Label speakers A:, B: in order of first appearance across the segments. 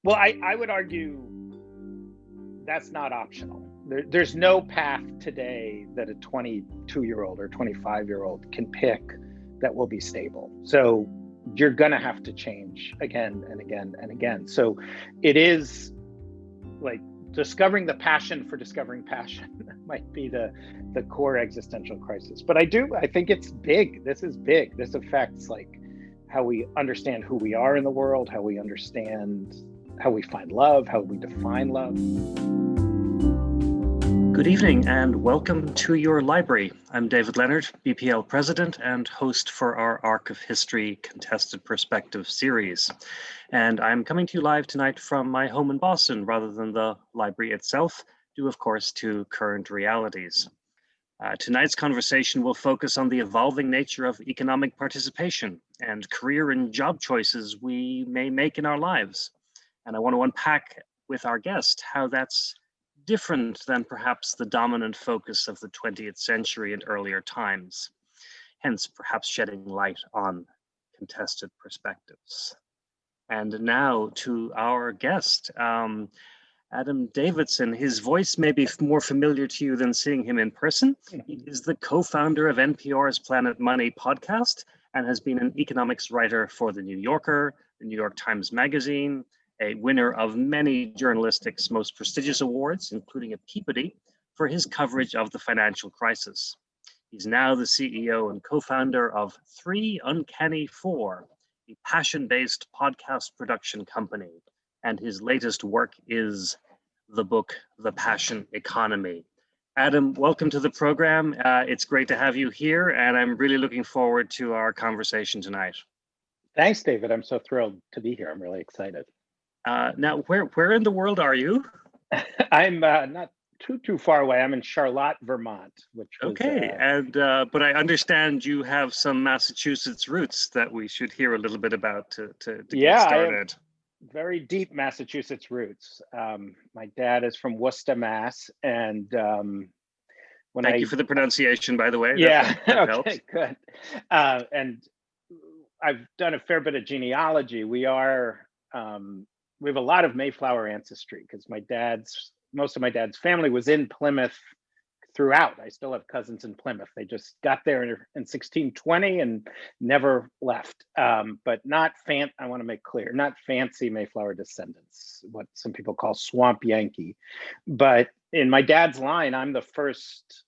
A: Well, I would argue that's not optional. There's no path today that a 22-year-old or 25-year-old can pick that will be stable. So you're gonna have to change again and again and again. So it is like discovering the passion for discovering passion might be the core existential crisis. But I think it's big. This is big. This affects like how we understand who we are in the world, how we understand how we find love, how we define love.
B: Good evening and welcome to your library. I'm David Leonard, BPL President and host for our Arc of History Contested Perspective series. And I'm coming to you live tonight from my home in Boston rather than the library itself, due of course to current realities. Tonight's conversation will focus on the evolving nature of economic participation and career and job choices we may make in our lives. And I want to unpack with our guest how that's different than perhaps the dominant focus of the 20th century and earlier times, hence perhaps shedding light on contested perspectives. And now to our guest, Adam Davidson. His voice may be more familiar to you than seeing him in person. He is the co-founder of NPR's Planet Money podcast and has been an economics writer for The New Yorker, The New York Times Magazine, a winner of many journalistics' most prestigious awards, including a Peabody, for his coverage of the financial crisis. He's now the CEO and co-founder of 3 Uncanny 4, a passion-based podcast production company. And his latest work is the book, The Passion Economy. Adam, welcome to the program. It's great to have you here, and I'm really looking forward to our conversation tonight.
A: Thanks, David. I'm so thrilled to be here. I'm really excited.
B: Now, where in the world are you?
A: I'm not too far away. I'm in Charlotte, Vermont, which was,
B: okay. But I understand you have some Massachusetts roots that we should hear a little bit about to get started.
A: Very deep Massachusetts roots. My dad is from Worcester, Mass, and
B: thank you for the pronunciation, by the way.
A: Yeah,
B: that
A: okay, good. And I've done a fair bit of genealogy. We have a lot of Mayflower ancestry because most of my dad's family was in Plymouth throughout. I still have cousins in Plymouth. They just got there in 1620 and never left. But not I want to make clear, not fancy Mayflower descendants, what some people call swamp Yankee. But in my dad's line, I'm the first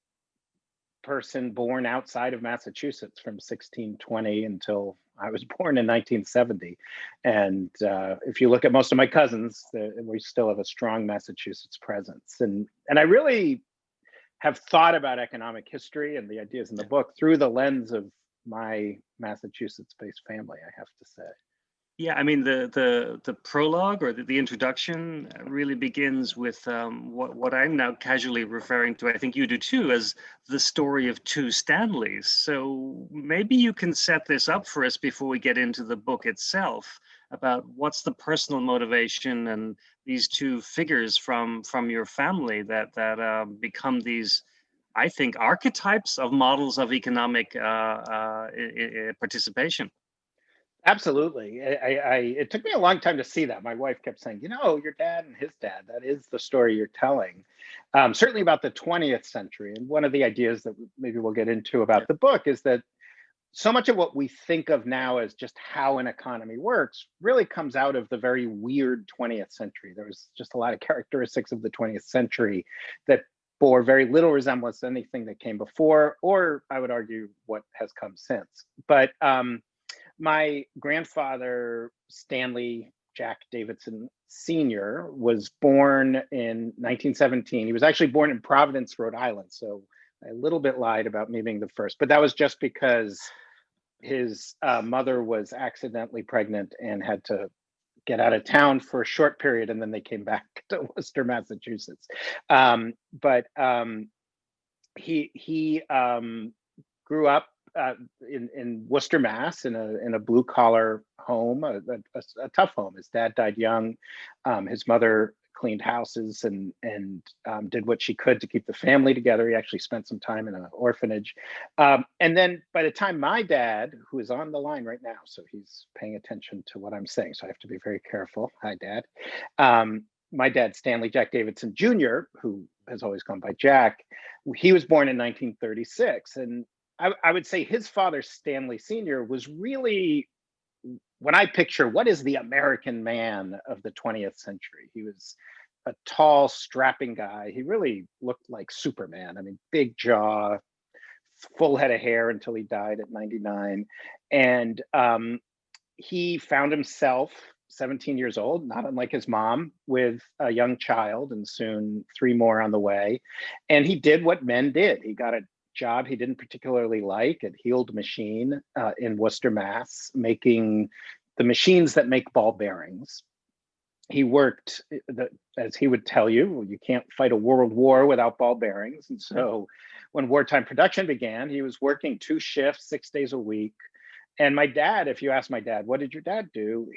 A: person born outside of Massachusetts from 1620 until I was born in 1970. And if you look at most of my cousins, we still have a strong Massachusetts presence. And I really have thought about economic history and the ideas in the book through the lens of my Massachusetts-based family, I have to say.
B: Yeah, I mean, the prologue or the introduction really begins with what I'm now casually referring to, I think you do too, as the story of 2 Stanleys. So maybe you can set this up for us before we get into the book itself about what's the personal motivation and these 2 figures from your family that become these, I think, archetypes of models of economic participation.
A: Absolutely. It took me a long time to see that. My wife kept saying, your dad and his dad, that is the story you're telling. Certainly about the 20th century. And one of the ideas that maybe we'll get into about the book is that so much of what we think of now as just how an economy works really comes out of the very weird 20th century. There was just a lot of characteristics of the 20th century that bore very little resemblance to anything that came before, or I would argue what has come since. But my grandfather, Stanley Jack Davidson Sr., was born in 1917. He was actually born in Providence, Rhode Island. So I a little bit lied about me being the first, but that was just because his mother was accidentally pregnant and had to get out of town for a short period, and then they came back to Worcester, Massachusetts. But he grew up in Worcester, Mass, in a blue collar home, a tough home. His dad died young. His mother cleaned houses and did what she could to keep the family together. He actually spent some time in an orphanage. And then by the time my dad, who is on the line right now, so he's paying attention to what I'm saying, so I have to be very careful. Hi, Dad. My dad, Stanley Jack Davidson Jr., who has always gone by Jack, he was born in 1936. And I would say his father, Stanley Sr., was really, when I picture what is the American man of the 20th century, he was a tall, strapping guy. He really looked like Superman. I mean, big jaw, full head of hair until he died at 99. And he found himself 17 years old, not unlike his mom, with a young child and soon 3 more on the way. And he did what men did. He got a job he didn't particularly like at Heald Machine in Worcester, Mass, making the machines that make ball bearings. He worked, as he would tell you, you can't fight a world war without ball bearings. And so when wartime production began, he was working 2 shifts, 6 days a week. And my dad, if you ask my dad, what did your dad do?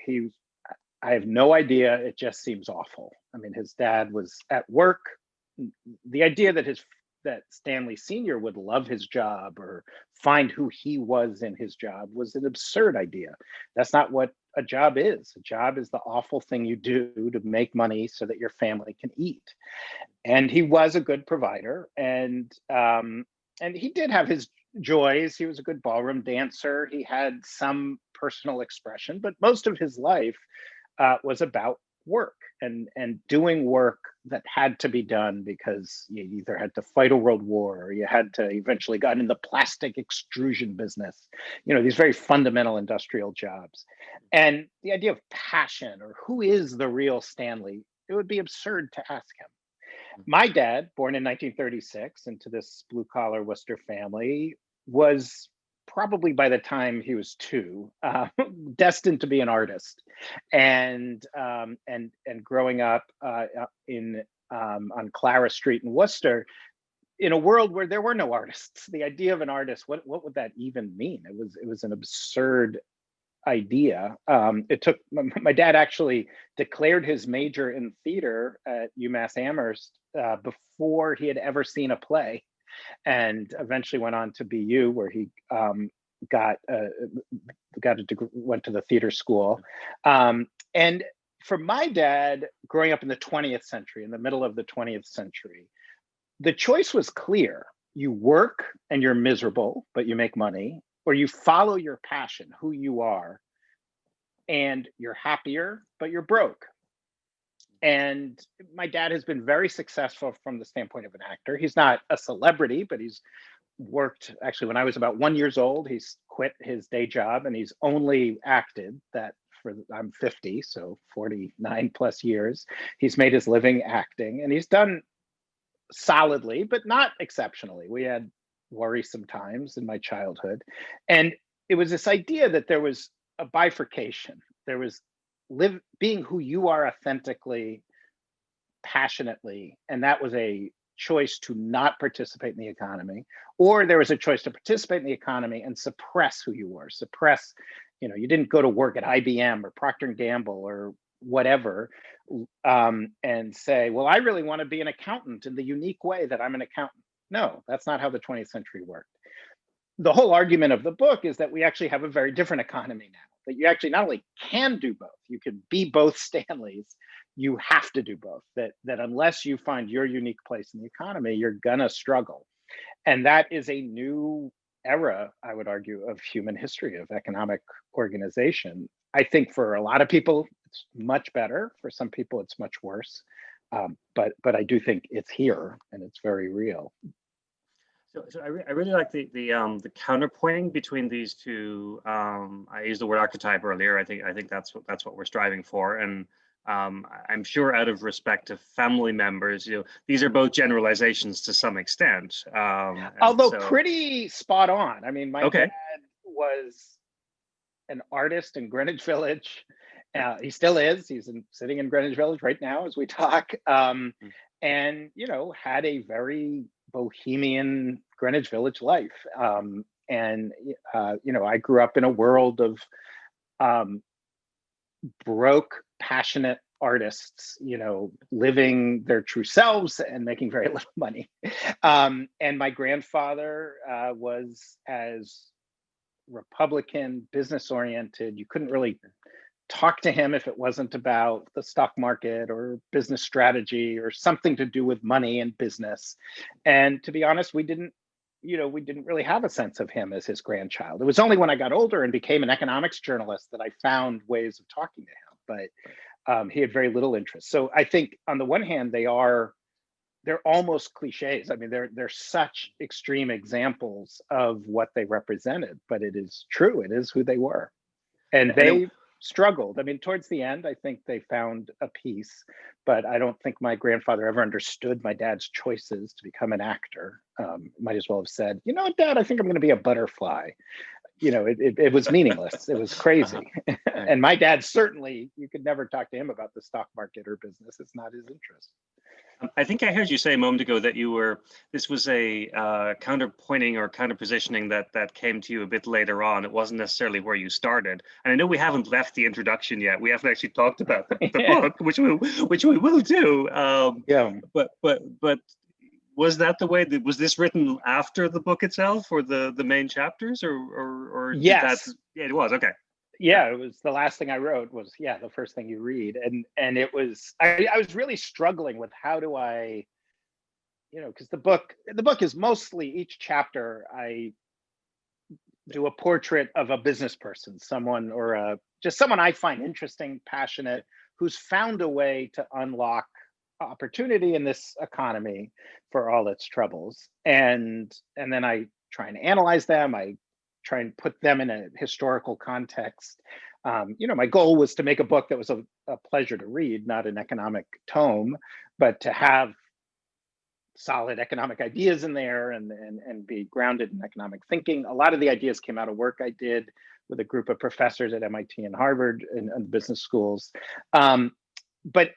A: I have no idea. It just seems awful. I mean, his dad was at work. The idea that Stanley Sr. would love his job or find who he was in his job was an absurd idea. That's not what a job is. A job is the awful thing you do to make money so that your family can eat. And he was a good provider, and he did have his joys. He was a good ballroom dancer. He had some personal expression, but most of his life was about work and doing work that had to be done because you either had to fight a world war or you had to eventually got in the plastic extrusion business, these very fundamental industrial jobs. And the idea of passion or who is the real Stanley, it would be absurd to ask him. My dad, born in 1936 into this blue collar Worcester family, was probably by the time he was 2, destined to be an artist, and growing up on Clara Street in Worcester, in a world where there were no artists. The idea of an artist, what would that even mean? It was an absurd idea. It took my dad actually declared his major in theater at UMass Amherst before he had ever seen a play, and eventually went on to BU, where he went to the theater school. And for my dad, growing up in the 20th century, in the middle of the 20th century, the choice was clear. You work and you're miserable, but you make money, or you follow your passion, who you are, and you're happier, but you're broke. And my dad has been very successful from the standpoint of an actor. He's not a celebrity, but he's worked, actually, when I was about 1 year old, he's quit his day job and he's only acted that I'm 50, so 49 plus years. He's made his living acting, and he's done solidly, but not exceptionally. We had worrisome times in my childhood. And it was this idea that there was a bifurcation. There was being who you are authentically, passionately, and that was a choice to not participate in the economy, or there was a choice to participate in the economy and suppress who you were, you didn't go to work at IBM or Procter & Gamble or whatever, and say, well, I really want to be an accountant in the unique way that I'm an accountant. No, that's not how the 20th century worked. The whole argument of the book is that we actually have a very different economy now, that you actually not only can do both, you can be both Stanleys, you have to do both, that unless you find your unique place in the economy, you're gonna struggle. And that is a new era, I would argue, of human history, of economic organization. I think for a lot of people, it's much better. For some people, it's much worse. But I do think it's here and it's very real.
B: So I really like the counterpointing between these two. I used the word archetype earlier. I think that's what we're striving for, and I'm sure out of respect to family members, these are both generalizations to some extent.
A: Although pretty spot on. I mean, my
B: okay.
A: dad was an artist in Greenwich Village. He still is. He's sitting in Greenwich Village right now as we talk, and had a very bohemian Greenwich Village life. I grew up in a world of broke, passionate artists, living their true selves and making very little money. And my grandfather was as Republican, business oriented. You couldn't really talk to him if it wasn't about the stock market or business strategy or something to do with money and business. And to be honest, we didn't really have a sense of him as his grandchild. It was only when I got older and became an economics journalist that I found ways of talking to him, but he had very little interest. So I think on the one hand, they're almost cliches. I mean, they're such extreme examples of what they represented, but it is true. It is who they were. And they struggled. I mean, towards the end, I think they found a peace, but I don't think my grandfather ever understood my dad's choices to become an actor. Might as well have said, you know what, Dad, I think I'm going to be a butterfly. It was meaningless. It was crazy. And my dad, certainly, you could never talk to him about the stock market or business. It's not his interest.
B: I think I heard you say a moment ago that this was a counterpointing or counterpositioning that came to you a bit later on. It wasn't necessarily where you started. And I know we haven't left the introduction yet. We haven't actually talked about the book, which we will do. But was that the way was this written after the book itself, or the main chapters, or
A: yes,
B: it was. Okay.
A: Yeah, it was the last thing I wrote was the first thing you read, and it was I was really struggling with how do I, because the book is mostly, each chapter I do a portrait of a business person, someone or just someone I find interesting, passionate, who's found a way to unlock opportunity in this economy for all its troubles, and then I try and analyze them. I try and put them in a historical context. My goal was to make a book that was a pleasure to read, not an economic tome, but to have solid economic ideas in there and be grounded in economic thinking. A lot of the ideas came out of work I did with a group of professors at MIT and Harvard and business schools. But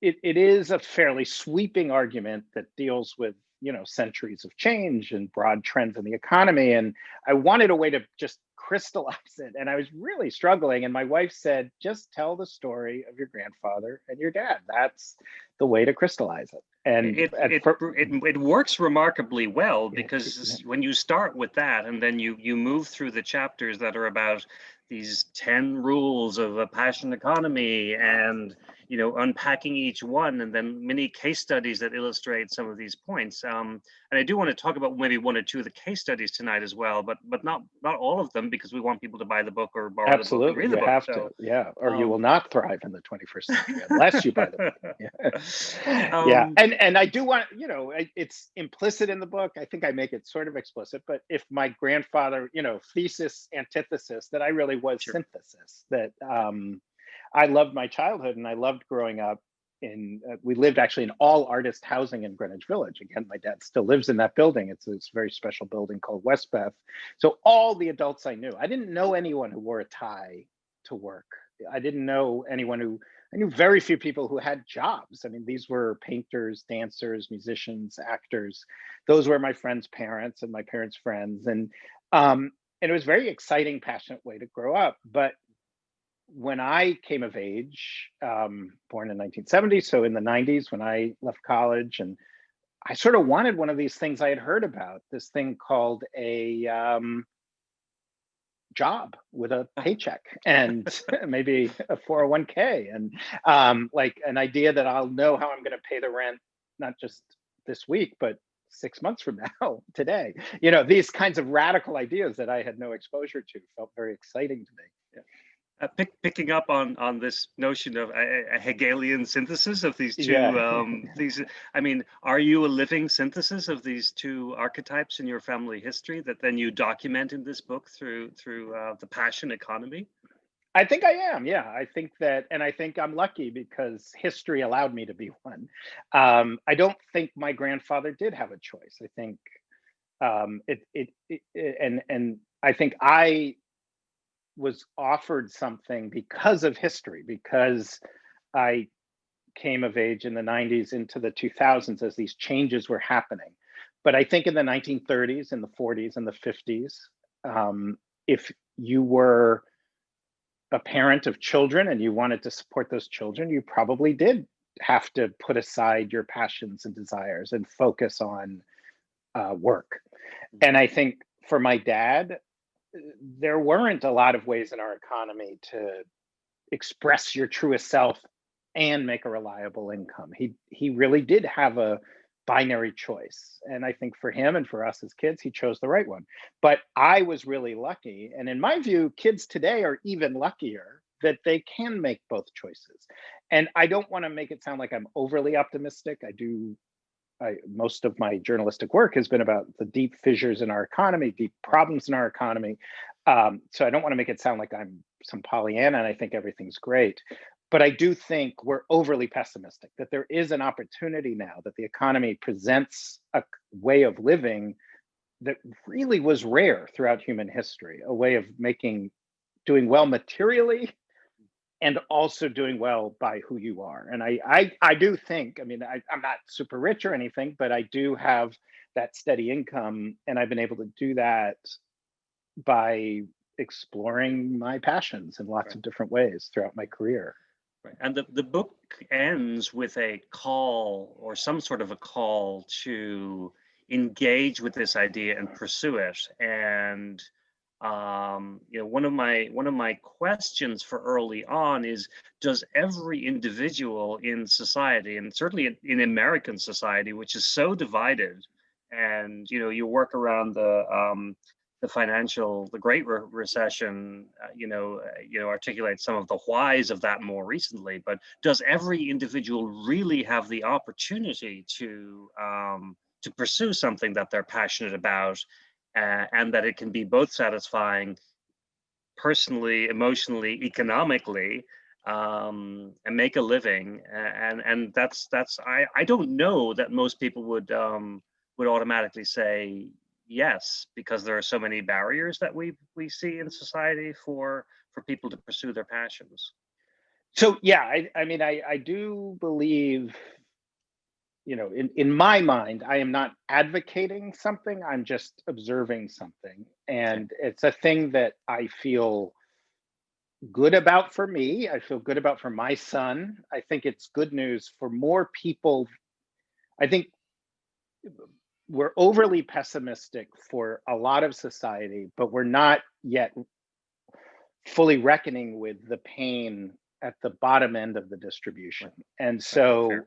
A: it is a fairly sweeping argument that deals with centuries of change and broad trends in the economy, and I wanted a way to just crystallize it, and I was really struggling, and my wife said, just tell the story of your grandfather and your dad. That's the way to crystallize it. And
B: it works remarkably well, because when you start with that and then you move through the chapters that are about these 10 rules of a passion economy, and unpacking each one, and then many case studies that illustrate some of these points. And I do want to talk about maybe one or two of the case studies tonight as well, but not all of them, because we want people to buy the book or borrow the book and read the book.
A: Have to, or you will not thrive in the 21st century unless you buy the book. And I do want, it's implicit in the book. I think I make it sort of explicit, but if my grandfather, thesis, antithesis, that I really was synthesis, that I loved my childhood and I loved growing up we lived actually in all artist housing in Greenwich Village. Again, my dad still lives in that building. It's this very special building called Westbeth. So all the adults I knew, I didn't know anyone who wore a tie to work. I didn't know I knew very few people who had jobs. I mean, these were painters, dancers, musicians, actors. Those were my friends' parents and my parents' friends. And it was a very exciting, passionate way to grow up. But when I came of age, born in 1970, so in the 90s, when I left college, and I sort of wanted one of these things I had heard about, this thing called a job with a paycheck and maybe a 401k, and like an idea that I'll know how I'm going to pay the rent, not just this week, but 6 months from now, today. These kinds of radical ideas that I had no exposure to felt very exciting to me.
B: Picking up on this notion of a Hegelian synthesis of these two, these, I mean, are you a living synthesis of these two archetypes in your family history that then you document in this book through the passion economy?
A: I think I am. Yeah, I think that, and I think I'm lucky because history allowed me to be one. I don't think my grandfather did have a choice. I think and I think I was offered something because of history, because I came of age in the 90s into the 2000s as these changes were happening. But I think in the 1930s and the 40s and the 50s, if you were a parent of children and you wanted to support those children, you probably did have to put aside your passions and desires and focus on work. And I think for my dad, there weren't a lot of ways in our economy to express your truest self and make a reliable income. He really did have a binary choice. And I think for him and for us as kids, he chose the right one. But I was really lucky. And in my view, kids today are even luckier that they can make both choices. And I don't want to make it sound like I'm overly optimistic. Most of my journalistic work has been about the deep fissures in our economy, deep problems in our economy. So I don't want to make it sound like I'm some Pollyanna and I think everything's great. But I do think we're overly pessimistic, that there is an opportunity now that the economy presents a way of living that really was rare throughout human history, a way of doing well materially and also doing well by who you are. And I do think, I mean, I'm not super rich or anything, but I do have that steady income, and I've been able to do that by exploring my passions in lots of different ways throughout my career.
B: Right. And the book ends with a call, or some sort of a call, to engage with this idea and pursue it. And one of my questions for early on is, does every individual in society, and certainly in American society, which is so divided, and you work around the Great Recession, articulate some of the whys of that more recently, but does every individual really have the opportunity to pursue something that they're passionate about, and that it can be both satisfying personally, emotionally, economically, and make a living? And that's I don't know that most people would automatically say yes, because there are so many barriers that we see in society for people to pursue their passions.
A: So yeah, I mean, I do believe, in my mind, I am not advocating something, I'm just observing something. And it's a thing that I feel good about for me. I feel good about for my son. I think it's good news for more people. I think we're overly pessimistic for a lot of society, but we're not yet fully reckoning with the pain at the bottom end of the distribution. And so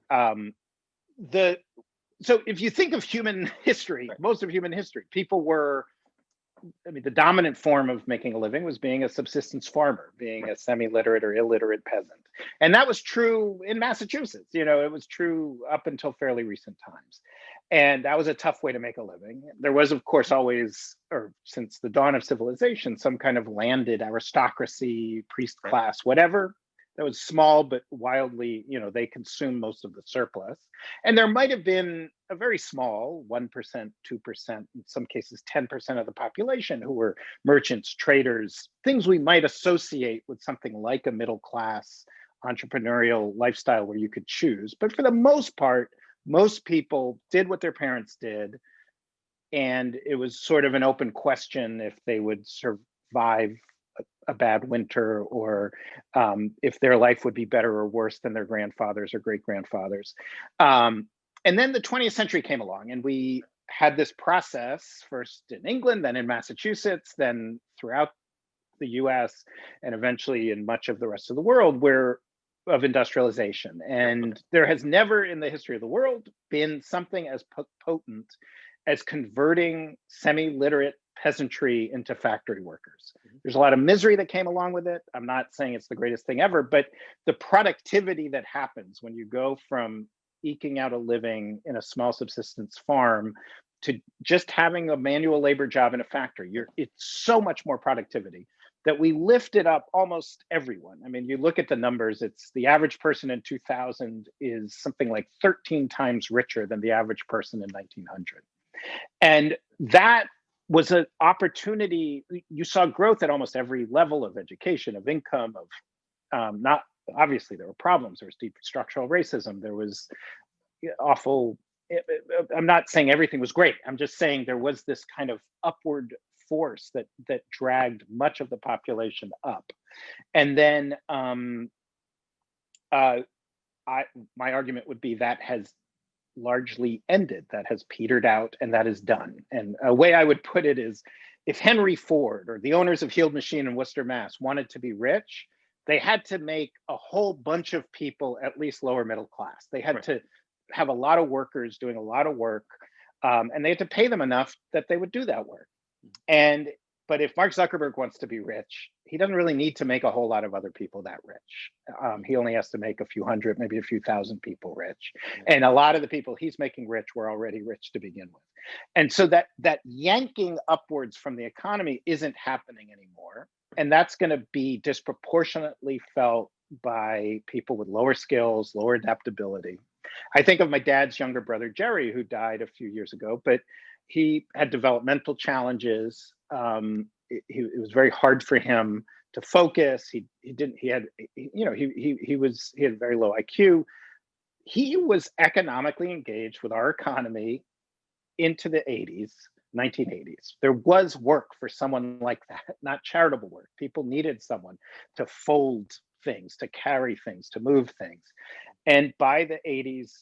A: so if you think of human history, most of human history, the dominant form of making a living was being a subsistence farmer, being a semi-literate or illiterate peasant. And that was true in Massachusetts. It was true up until fairly recent times. And that was a tough way to make a living. There was, of course, always, or since the dawn of civilization, some kind of landed aristocracy, priest class, whatever, that was small, but wildly, they consumed most of the surplus. And there might have been a very small 1%, 2%, in some cases 10% of the population who were merchants, traders, things we might associate with something like a middle class entrepreneurial lifestyle where you could choose. But for the most part, most people did what their parents did. And it was sort of an open question if they would survive a bad winter, or if their life would be better or worse than their grandfathers or great grandfathers. And then the 20th century came along, and we had this process first in England, then in Massachusetts, then throughout the US, and eventually in much of the rest of the world, of industrialization. And there has never in the history of the world been something as potent as converting semi-literate peasantry into factory workers. There's a lot of misery that came along with it. I'm not saying it's the greatest thing ever, but the productivity that happens when you go from eking out a living in a small subsistence farm to just having a manual labor job in a factory, it's so much more productivity that we lifted up almost everyone. I mean, you look at the numbers, it's the average person in 2000 is something like 13 times richer than the average person in 1900. And that was an opportunity. You saw growth at almost every level of education, of income, of not, obviously there were problems. There was deep structural racism. There was awful, I'm not saying everything was great. I'm just saying there was this kind of upward force that dragged much of the population up. And then my argument would be that has largely ended, that has petered out, and that is done. And a way I would put it is, if Henry Ford or the owners of Heald Machine in Worcester, Mass. wanted to be rich, they had to make a whole bunch of people at least lower middle class. They had to have a lot of workers doing a lot of work, and they had to pay them enough that they would do that work. But if Mark Zuckerberg wants to be rich, he doesn't really need to make a whole lot of other people that rich. He only has to make a few hundred, maybe a few thousand people rich. And a lot of the people he's making rich were already rich to begin with. And so that yanking upwards from the economy isn't happening anymore. And that's going to be disproportionately felt by people with lower skills, lower adaptability. I think of my dad's younger brother, Jerry, who died a few years ago, but he had developmental challenges. It was very hard for him to focus. He had very low IQ. He was economically engaged with our economy into the 1980s. There was work for someone like that, not charitable work. People needed someone to fold things, to carry things, to move things. And by the 80s,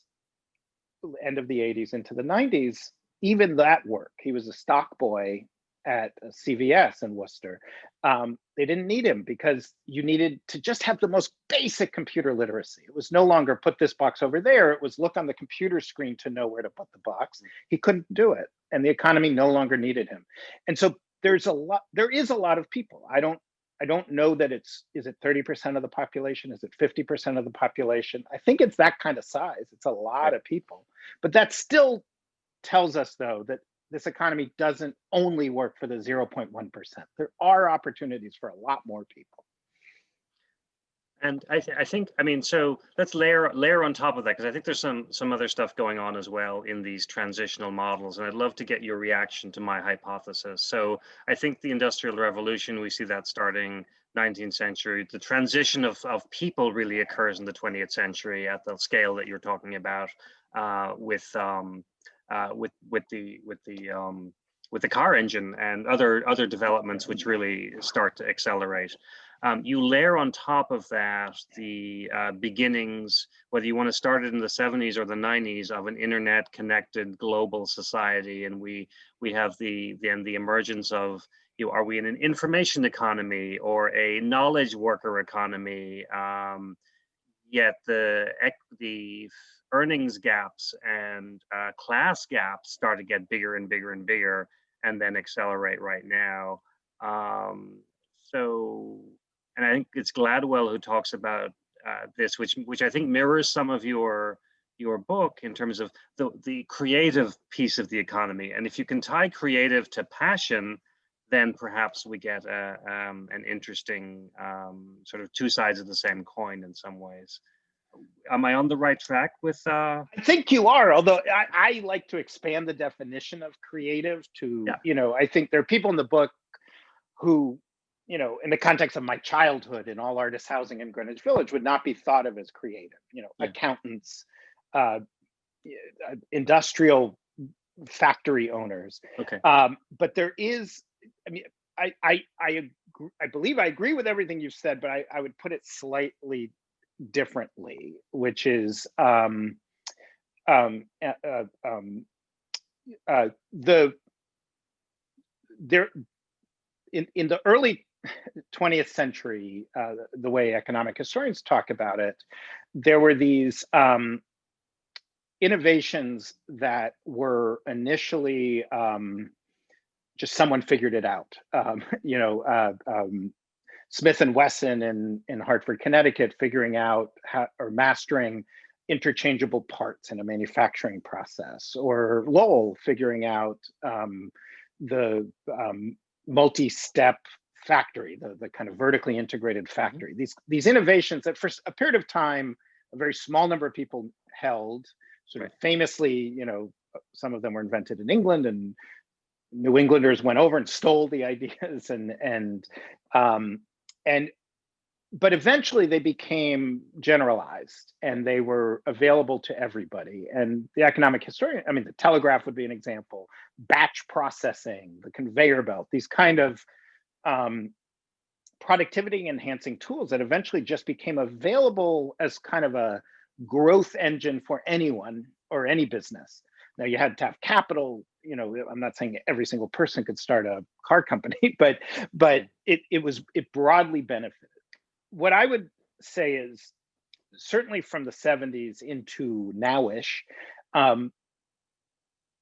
A: end of the 80s into the 90s, even that work, he was a stock boy at CVS in Worcester. They didn't need him because you needed to just have the most basic computer literacy. It was no longer put this box over there. It was look on the computer screen to know where to put the box. He couldn't do it, and the economy no longer needed him. And so there is a lot of people. I don't know that is it 30% of the population? Is it 50% of the population? I think it's that kind of size. It's a lot of people, but that still tells us, though, that this economy doesn't only work for the 0.1%. There are opportunities for a lot more people.
B: And I think, I mean, so let's layer on top of that, because I think there's some other stuff going on as well in these transitional models, and I'd love to get your reaction to my hypothesis. So I think the Industrial Revolution, we see that starting 19th century. The transition of people really occurs in the 20th century at the scale that you're talking about, with the car engine and other developments which really start to accelerate. You layer on top of that the beginnings, whether you want to start it in the 70s or the 90s, of an internet connected global society, and we have the emergence of, are we in an information economy or a knowledge worker economy? Yet the earnings gaps and class gaps start to get bigger and bigger and bigger, and then accelerate right now. And I think it's Gladwell who talks about this, which I think mirrors some of your book in terms of the creative piece of the economy. And if you can tie creative to passion, then perhaps we get an interesting sort of two sides of the same coin in some ways. Am I on the right track with?
A: I think you are, although I like to expand the definition of creative to, I think there are people in the book who, in the context of my childhood in all artist housing in Greenwich Village, would not be thought of as creative, accountants, industrial factory owners.
B: Okay.
A: But there is, I believe I agree with everything you've said, but I would put it slightly differently, which is in the early 20th century, the way economic historians talk about it, there were these innovations that were initially just someone figured it out. Smith and Wesson in Hartford, Connecticut, figuring out or mastering interchangeable parts in a manufacturing process, or Lowell figuring out the multi-step factory, the kind of vertically integrated factory. These innovations that for a period of time, a very small number of people held, sort of famously, some of them were invented in England, and New Englanders went over and stole the ideas, and but eventually they became generalized and they were available to everybody. And the economic historian, I mean, the telegraph would be an example, batch processing, the conveyor belt, these kind of productivity enhancing tools that eventually just became available as kind of a growth engine for anyone or any business. Now you had to have capital, you know, I'm not saying every single person could start a car company, but it broadly benefited. What I would say is certainly from the 70s into nowish,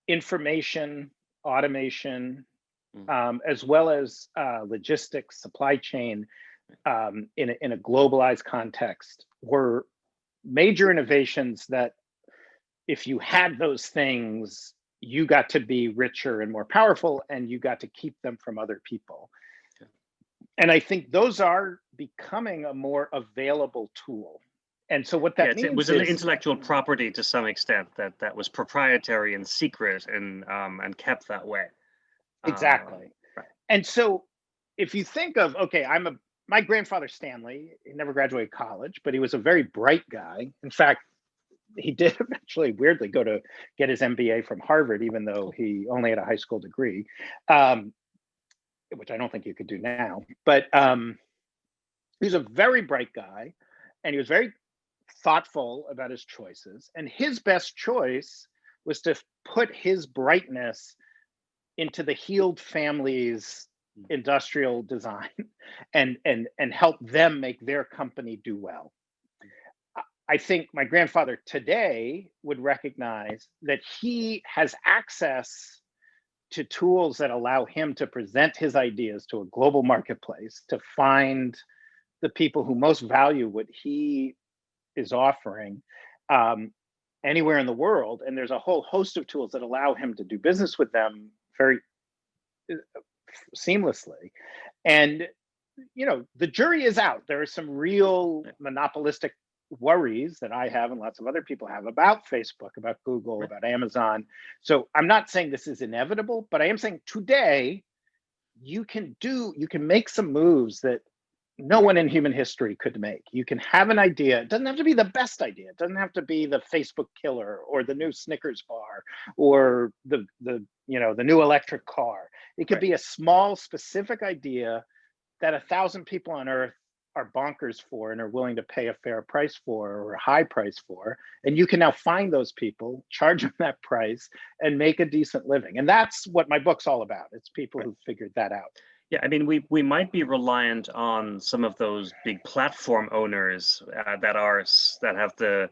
A: information, automation, as well as logistics, supply chain, in a globalized context, were major innovations that if you had those things, you got to be richer and more powerful, and you got to keep them from other people. And I think those are becoming a more available tool. And so what that means
B: it was
A: is
B: an intellectual property to some extent that was proprietary and secret and kept that way.
A: Exactly.
B: Right.
A: And so if you think of, okay, my grandfather Stanley, he never graduated college, but he was a very bright guy. In fact, he did eventually weirdly go to get his MBA from Harvard, even though he only had a high school degree, which I don't think you could do now. But he was a very bright guy, and he was very thoughtful about his choices. And his best choice was to put his brightness into the Heald family's industrial design and help them make their company do well. I think my grandfather today would recognize that he has access to tools that allow him to present his ideas to a global marketplace, to find the people who most value what he is offering anywhere in the world. And there's a whole host of tools that allow him to do business with them very seamlessly. And, you know, the jury is out. There are some real monopolistic worries that I have and lots of other people have about Facebook, about Google, about Amazon. So I'm not saying this is inevitable, but I am saying today you can make some moves that no one in human history could make. You can have an idea. It doesn't have to be the best idea. It doesn't have to be the Facebook killer or the new Snickers bar or the new electric car. It could be a small specific idea that 1,000 people on earth are bonkers for and are willing to pay a fair price for or a high price for. And you can now find those people, charge them that price, and make a decent living. And that's what my book's all about. It's people who figured that out.
B: Yeah, I mean, we might be reliant on some of those big platform owners that have the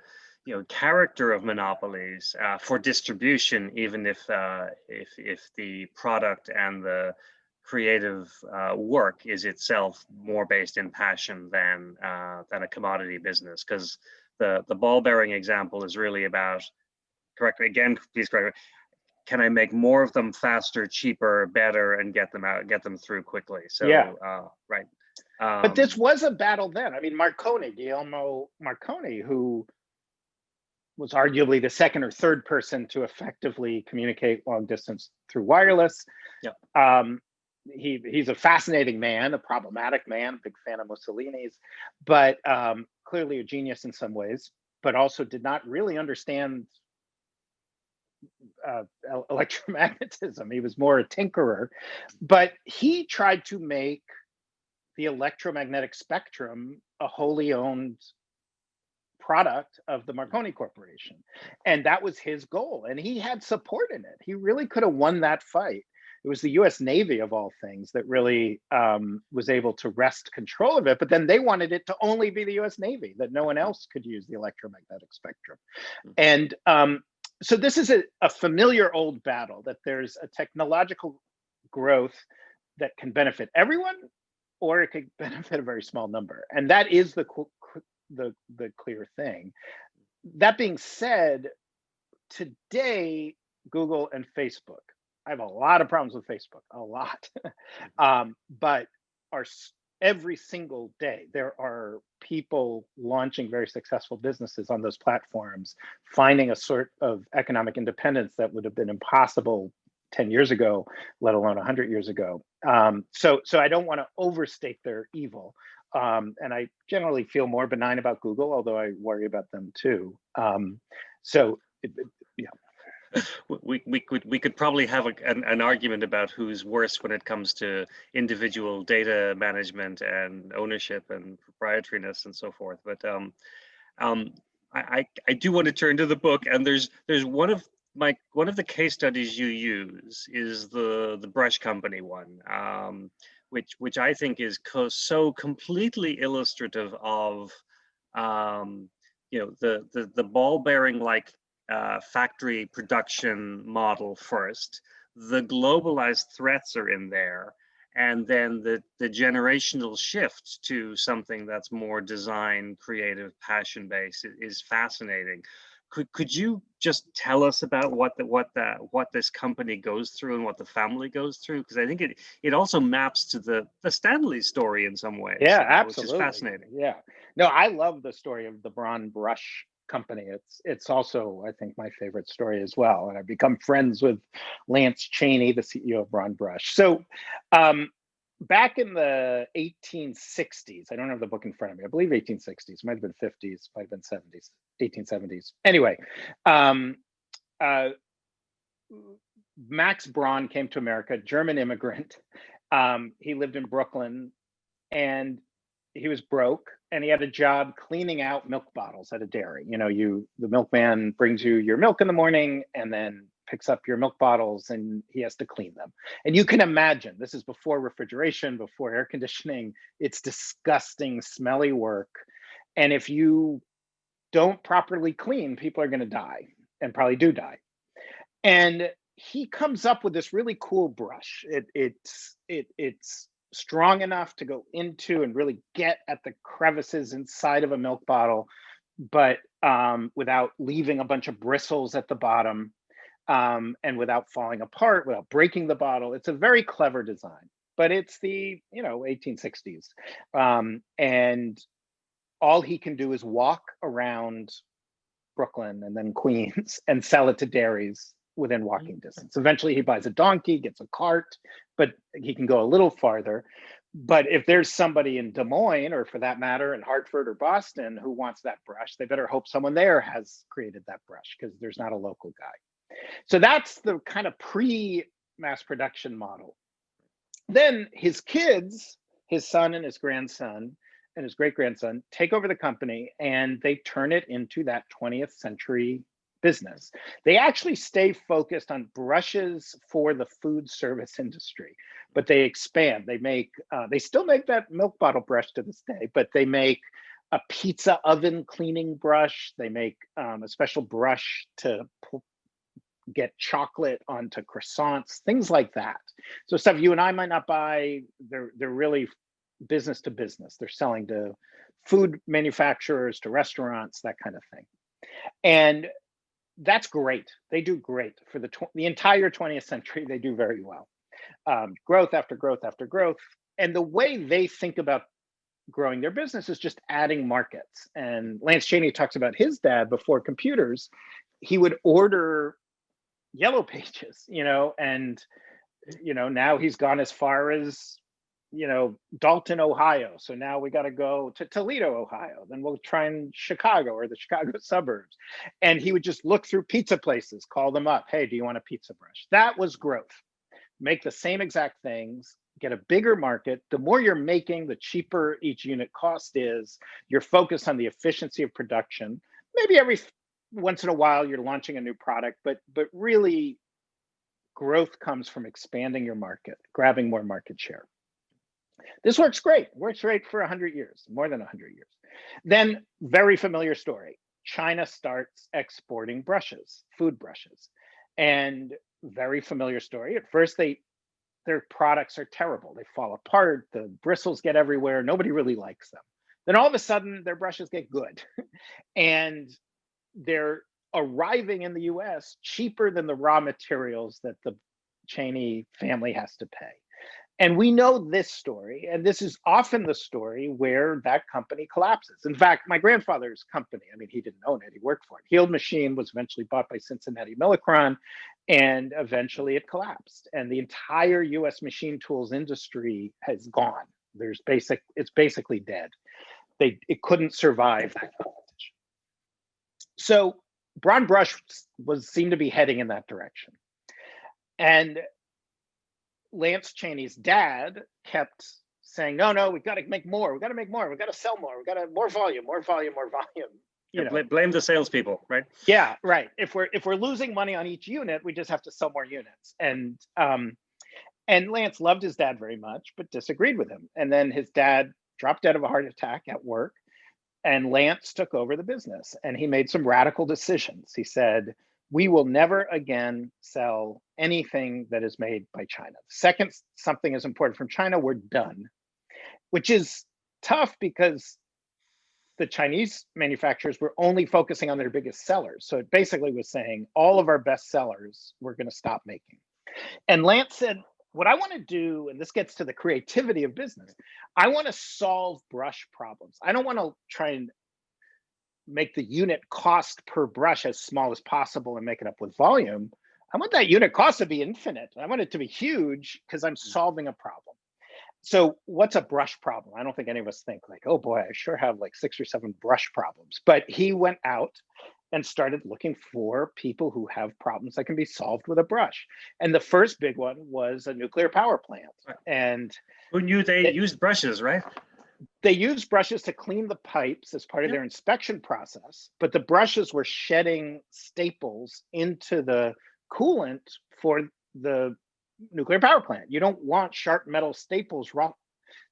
B: character of monopolies for distribution, even if the product and the creative work is itself more based in passion than a commodity business. Because the ball bearing example is really about, correct me again, please correct me, can I make more of them faster, cheaper, better, and get them through quickly? So
A: yeah,
B: right.
A: But this was a battle then. I mean, Guillermo Marconi, who was arguably the second or third person to effectively communicate long distance through wireless. He's a fascinating man, a problematic man, big fan of Mussolini's, but clearly a genius in some ways, but also did not really understand electromagnetism. He was more a tinkerer, but he tried to make the electromagnetic spectrum a wholly owned product of the Marconi Corporation. And that was his goal. And he had support in it. He really could have won that fight. It was the US Navy, of all things, that really was able to wrest control of it. But then they wanted it to only be the US Navy, that no one else could use the electromagnetic spectrum. And so this is a familiar old battle, that there's a technological growth that can benefit everyone, or it could benefit a very small number. And that is the clear thing. That being said, today, Google and Facebook, I have a lot of problems with Facebook, a lot, but every single day, there are people launching very successful businesses on those platforms, finding a sort of economic independence that would have been impossible 10 years ago, let alone 100 years ago. So I don't want to overstate their evil. and I generally feel more benign about Google, although I worry about them too. So, yeah.
B: We could probably have an argument about who's worse when it comes to individual data management and ownership and proprietariness and so forth. But I do want to turn to the book, and there's one of the case studies you use is the brush company one, which I think is so completely illustrative of the ball bearing like factory production model first. The globalized threats are in there, and then the generational shift to something that's more design, creative, passion based is fascinating. Could you just tell us about what this company goes through and what the family goes through? Because I think it also maps to the Stanley story in some ways.
A: Yeah,
B: which is
A: absolutely.
B: fascinating.
A: Yeah. No, I love the story of the Braun Brush company. It's also, I think, my favorite story as well. And I've become friends with Lance Chaney, the CEO of Braun Brush. So back in the 1860s, I don't have the book in front of me. I believe 1860s, might have been 50s, might have been 70s, 1870s. Anyway, Max Braun came to America, German immigrant. He lived in Brooklyn, and he was broke, and he had a job cleaning out milk bottles at a dairy. The milkman brings you your milk in the morning and then picks up your milk bottles, and he has to clean them. And you can imagine, this is before refrigeration, before air conditioning. It's disgusting, smelly work. And if you don't properly clean, people are going to die, and probably do die. And he comes up with this really cool brush. It's strong enough to go into and really get at the crevices inside of a milk bottle, but without leaving a bunch of bristles at the bottom, and without falling apart, without breaking the bottle. It's a very clever design, but it's the 1860s, and all he can do is walk around Brooklyn and then Queens and sell it to dairies within walking distance. Eventually he buys a donkey, gets a cart, but he can go a little farther. But if there's somebody in Des Moines, or for that matter in Hartford or Boston, who wants that brush, they better hope someone there has created that brush, because there's not a local guy. So that's the kind of pre-mass production model. Then his kids, his son and his grandson and his great-grandson, take over the company, and they turn it into that 20th century business. They actually stay focused on brushes for the food service industry, but they expand. They still make that milk bottle brush to this day, but they make a pizza oven cleaning brush. They make a special brush to get chocolate onto croissants, things like that. So stuff you and I might not buy. They're really business to business. They're selling to food manufacturers, to restaurants, that kind of thing. And that's great. They do great for the entire 20th century. They do very well. Growth after growth after growth. And the way they think about growing their business is just adding markets. And Lance Chaney talks about his dad before computers. He would order Yellow Pages, and now he's gone as far as Dalton, Ohio. So now we got to go to Toledo, Ohio. Then we'll try in Chicago or the Chicago suburbs. And he would just look through pizza places, call them up. Hey, do you want a pizza brush? That was growth. Make the same exact things, get a bigger market. The more you're making, the cheaper each unit cost is. You're focused on the efficiency of production. Maybe every once in a while you're launching a new product, but really growth comes from expanding your market, grabbing more market share. This works great for 100 years, more than 100 years. Then, very familiar story. China starts exporting brushes, food brushes, and very familiar story. At first, their products are terrible. They fall apart, the bristles get everywhere, nobody really likes them. Then all of a sudden, their brushes get good. And they're arriving in the US cheaper than the raw materials that the Chaney family has to pay. And we know this story, and this is often the story where that company collapses. In fact, my grandfather's company, he didn't own it, he worked for it. Heald Machine was eventually bought by Cincinnati Millicron, and eventually it collapsed. And the entire US machine tools industry has gone. It's basically dead. It couldn't survive that competition. So broad brush seemed to be heading in that direction. And Lance Chaney's dad kept saying, no, we've got to make more. We've got to make more. We've got to sell more. We've got to more volume.
B: Blame the salespeople, right?
A: Yeah, right. If we're losing money on each unit, we just have to sell more units. And Lance loved his dad very much, but disagreed with him. And then his dad dropped dead of a heart attack at work, and Lance took over the business. And he made some radical decisions. He said, we will never again sell anything that is made by China. The second something is imported from China, we're done, which is tough because the Chinese manufacturers were only focusing on their biggest sellers. So it basically was saying all of our best sellers we're going to stop making. And Lance said, what I want to do, and this gets to the creativity of business, I want to solve brush problems. I don't want to try and make the unit cost per brush as small as possible and make it up with volume. I want that unit cost to be infinite. I want it to be huge because I'm solving a problem. So what's a brush problem? I don't think any of us think like, oh boy, I sure have like 6 or 7 brush problems. But he went out and started looking for people who have problems that can be solved with a brush. And the first big one was a nuclear power plant. And
B: who knew they used brushes, right?
A: They used brushes to clean the pipes as part of their inspection process, but the brushes were shedding staples into the coolant for the nuclear power plant. You don't want sharp metal staples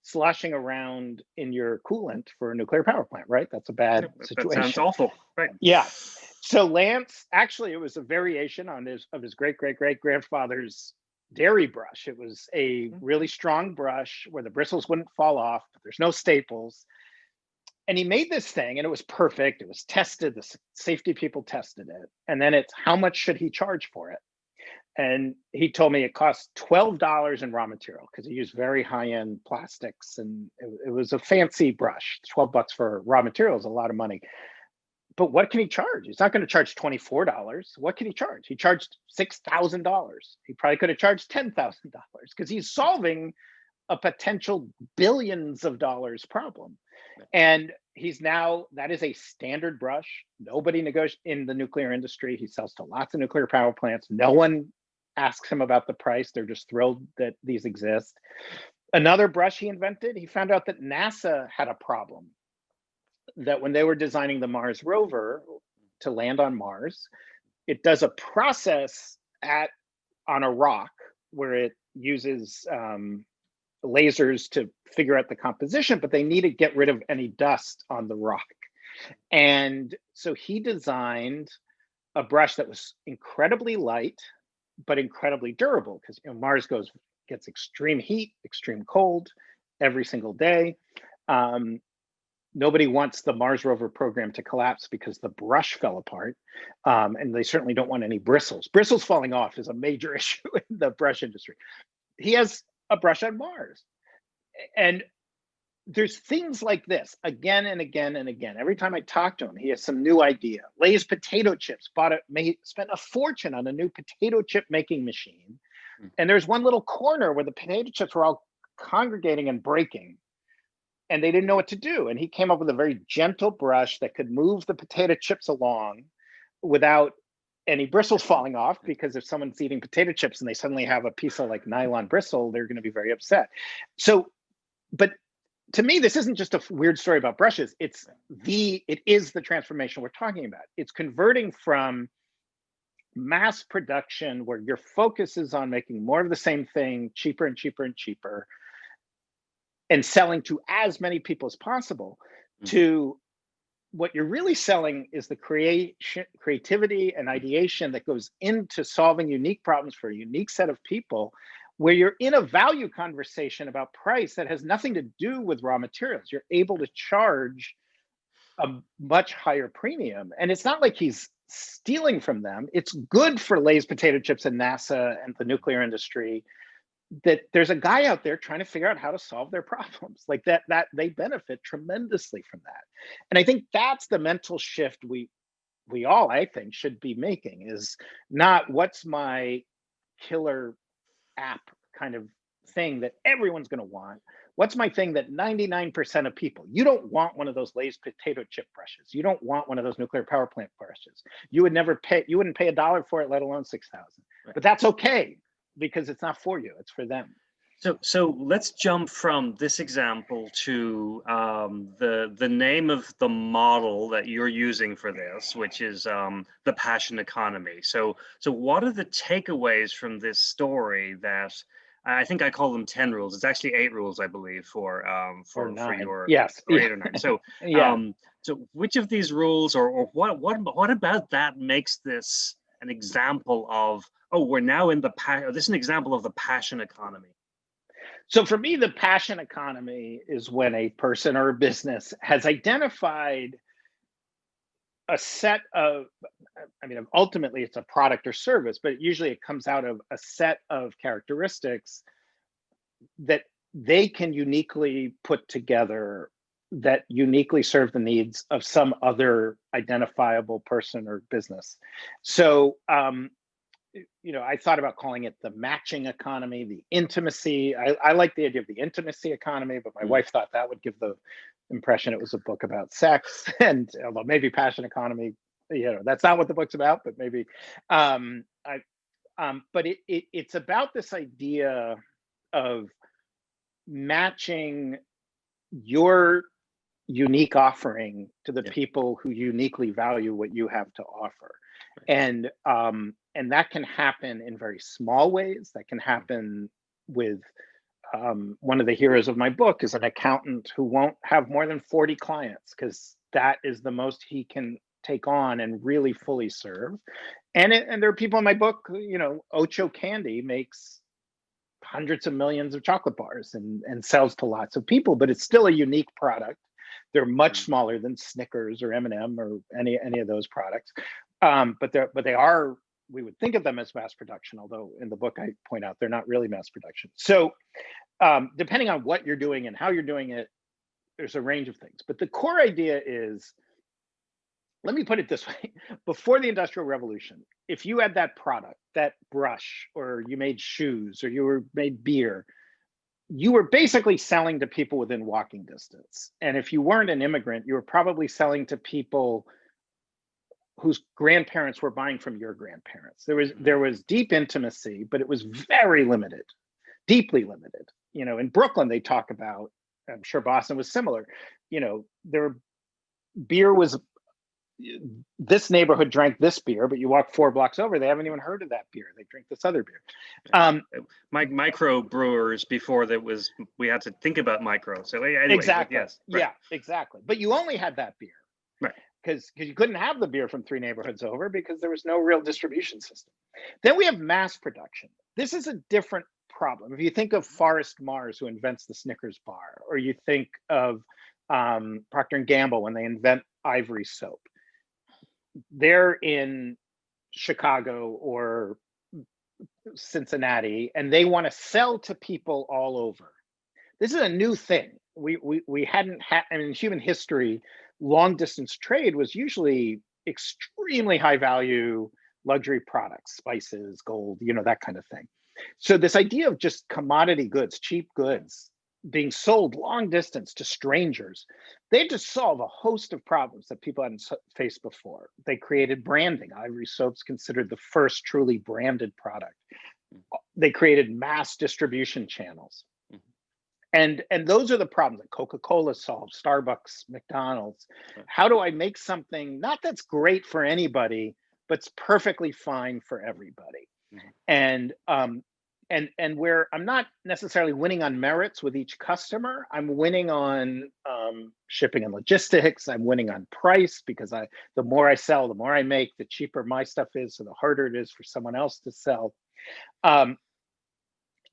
A: sloshing around in your coolant for a nuclear power plant, right? That's a bad situation.
B: That sounds awful, right?
A: Yeah. So Lance, actually, it was a variation on his great-great-great-grandfather's dairy brush. It was a really strong brush where the bristles wouldn't fall off. There's no staples. And he made this thing and it was perfect. It was tested. The safety people tested it. And then it's how much should he charge for it? And he told me it cost $12 in raw material because he used very high-end plastics, and it was a fancy brush. $12 for raw material is a lot of money. But what can he charge? He's not going to charge $24. What can he charge? He charged $6,000. He probably could have charged $10,000 because he's solving a potential billions of dollars problem. And that is a standard brush. Nobody negotiates in the nuclear industry. He sells to lots of nuclear power plants. No one asks him about the price. They're just thrilled that these exist. Another brush he invented, he found out that NASA had a problem. That when they were designing the Mars rover to land on Mars, it does a process on a rock where it uses lasers to figure out the composition, but they need to get rid of any dust on the rock. And so he designed a brush that was incredibly light, but incredibly durable, because Mars gets extreme heat, extreme cold every single day. Nobody wants the Mars rover program to collapse because the brush fell apart. And they certainly don't want any bristles. Bristles falling off is a major issue in the brush industry. He has a brush on Mars. And there's things like this again and again and again. Every time I talk to him, he has some new idea. Lay's potato chips spent a fortune on a new potato chip making machine. And there's one little corner where the potato chips were all congregating and breaking. And they didn't know what to do. And he came up with a very gentle brush that could move the potato chips along without any bristles falling off, because if someone's eating potato chips and they suddenly have a piece of like nylon bristle, they're going to be very upset. So, but to me, this isn't just a weird story about brushes. It is the transformation we're talking about. It's converting from mass production, where your focus is on making more of the same thing, cheaper and cheaper and cheaper, and selling to as many people as possible, to what you're really selling is the creativity and ideation that goes into solving unique problems for a unique set of people, where you're in a value conversation about price that has nothing to do with raw materials. You're able to charge a much higher premium. And it's not like he's stealing from them. It's good for Lay's potato chips and NASA and the nuclear industry that there's a guy out there trying to figure out how to solve their problems like that they benefit tremendously from that. And I think that's the mental shift we all, I think, should be making, is not what's my killer app kind of thing that everyone's going to want, What's my thing that 99% of people, you don't want one of those Lay's potato chip brushes. You don't want one of those nuclear power plant brushes. You would never pay, you wouldn't pay $1 for it, let alone 6,000. But that's okay because it's not for you, it's for them.
B: So let's jump from this example to the name of the model that you're using for this, which is the passion economy. So what are the takeaways from this story that I think I call them 10 rules. It's actually 8 rules, I believe, for your
A: yes,
B: or 8 or 9. So
A: yeah.
B: So which of these rules or what about that makes this an example of, oh, we're now in this is an example of the passion economy?
A: So for me, the passion economy is when a person or a business has identified a set of, I mean, ultimately it's a product or service, but usually it comes out of a set of characteristics that they can uniquely put together that uniquely serve the needs of some other identifiable person or business. So, I thought about calling it the matching economy, the intimacy. I like the idea of the intimacy economy, but my wife thought that would give the impression it was a book about sex. And although maybe passion economy, that's not what the book's about, but maybe, but it's about this idea of matching your unique offering to the people who uniquely value what you have to offer. And that can happen in very small ways. That can happen with one of the heroes of my book is an accountant who won't have more than 40 clients because that is the most he can take on and really fully serve. And there are people in my book, Ocho Candy makes hundreds of millions of chocolate bars and sells to lots of people, but it's still a unique product. They're much smaller than Snickers or M&M or any of those products. But they are, we would think of them as mass production, although in the book I point out they're not really mass production. So depending on what you're doing and how you're doing it, there's a range of things. But the core idea is, let me put it this way. Before the Industrial Revolution, if you had that product, that brush, or you made shoes, or you made beer, you were basically selling to people within walking distance. And if you weren't an immigrant, you were probably selling to people whose grandparents were buying from your grandparents. There was deep intimacy, but it was very limited, deeply limited. In Brooklyn, they talk about, I'm sure Boston was similar, beer was, this neighborhood drank this beer, but you walk 4 blocks over, they haven't even heard of that beer. They drink this other beer.
B: Micro brewers before we had to think about micro. So anyway,
A: exactly.
B: Yes, right.
A: Yeah, exactly. But you only had that beer.
B: Right.
A: Because you couldn't have the beer from 3 neighborhoods over because there was no real distribution system. Then we have mass production. This is a different problem. If you think of Forrest Mars, who invents the Snickers bar, or you think of Procter & Gamble when they invent Ivory soap, they're in Chicago or Cincinnati, and they want to sell to people all over. This is a new thing. We hadn't had, in human history, long distance trade was usually extremely high value luxury products, spices, gold, that kind of thing. So this idea of just commodity goods, cheap goods being sold long distance to strangers, they had to solve a host of problems that people hadn't faced before. They created branding. Ivory soap's considered the first truly branded product. They created mass distribution channels. And those are the problems that Coca-Cola solves, Starbucks, McDonald's. How do I make something not that's great for anybody, but's perfectly fine for everybody? And where I'm not necessarily winning on merits with each customer, I'm winning on shipping and logistics. I'm winning on price because the more I sell, the more I make, the cheaper my stuff is, so the harder it is for someone else to sell.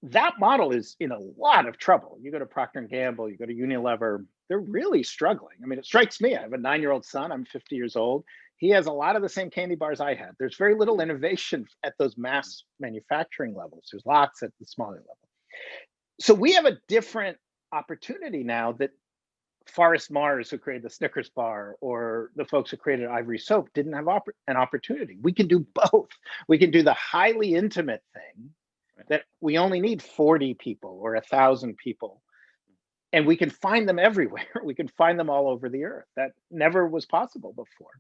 A: That model is in a lot of trouble. You go to Procter & Gamble, you go to Unilever, they're really struggling. I mean, it strikes me, I have a 9-year-old son, I'm 50 years old. He has a lot of the same candy bars I had. There's very little innovation at those mass manufacturing levels. There's lots at the smaller level. So we have a different opportunity now that Forrest Mars, who created the Snickers bar, or the folks who created Ivory soap, didn't have an opportunity. We can do both. We can do the highly intimate thing that we only need 40 people or 1,000 people and we can find them everywhere. We can find them all over the earth. That never was possible before.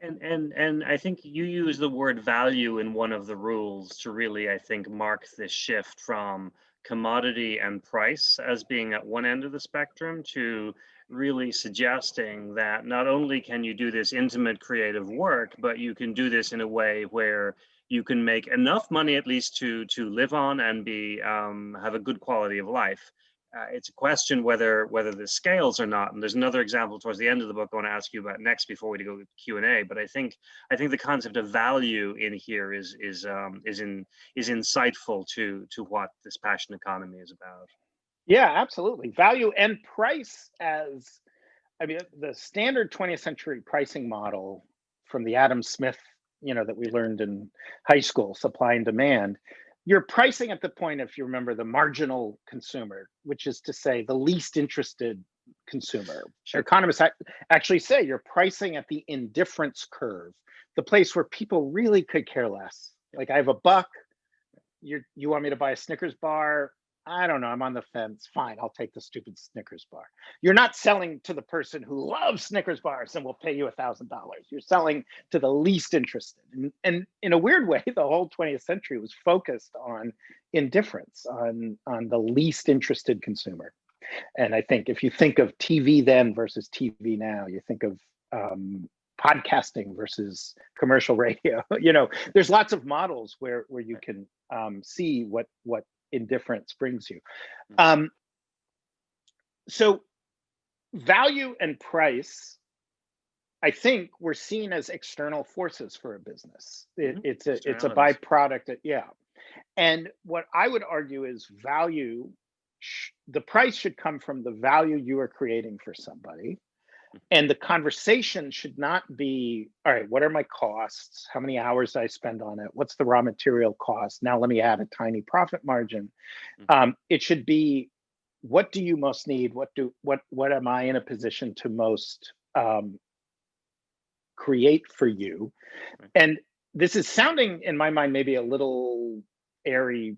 B: And I think you use the word value in one of the rules to really, I think, mark this shift from commodity and price as being at one end of the spectrum to really suggesting that not only can you do this intimate creative work, but you can do this in a way where you can make enough money at least to live on and be have a good quality of life. It's a question whether the scales or not. And there's another example towards the end of the book I want to ask you about next before we go to Q&A. But I think the concept of value in here is insightful to what this passion economy is about.
A: Yeah, absolutely. Value and price as, I mean, the standard 20th century pricing model from the Adam Smith, that we learned in high school, supply and demand. You're pricing at the point, if you remember, the marginal consumer, which is to say the least interested consumer. Sure. Economists actually say you're pricing at the indifference curve, the place where people really could care less. Like, I have a buck, you want me to buy a Snickers bar? I don't know, I'm on the fence. Fine, I'll take the stupid Snickers bar. You're not selling to the person who loves Snickers bars and will pay you $1,000. You're selling to the least interested. And in a weird way, the whole 20th century was focused on indifference, on the least interested consumer. And I think if you think of TV then versus TV now, you think of podcasting versus commercial radio. There's lots of models where you can see what indifference brings you. So value and price, I think, were seen as external forces for a business. It's a byproduct. Yeah. And what I would argue is value, the price should come from the value you are creating for somebody. And the conversation should not be, all right, what are my costs? How many hours I spend on it? What's the raw material cost? Now let me add a tiny profit margin. It should be, what do you most need? What am I in a position to most create for you? And this is sounding, in my mind, maybe a little airy,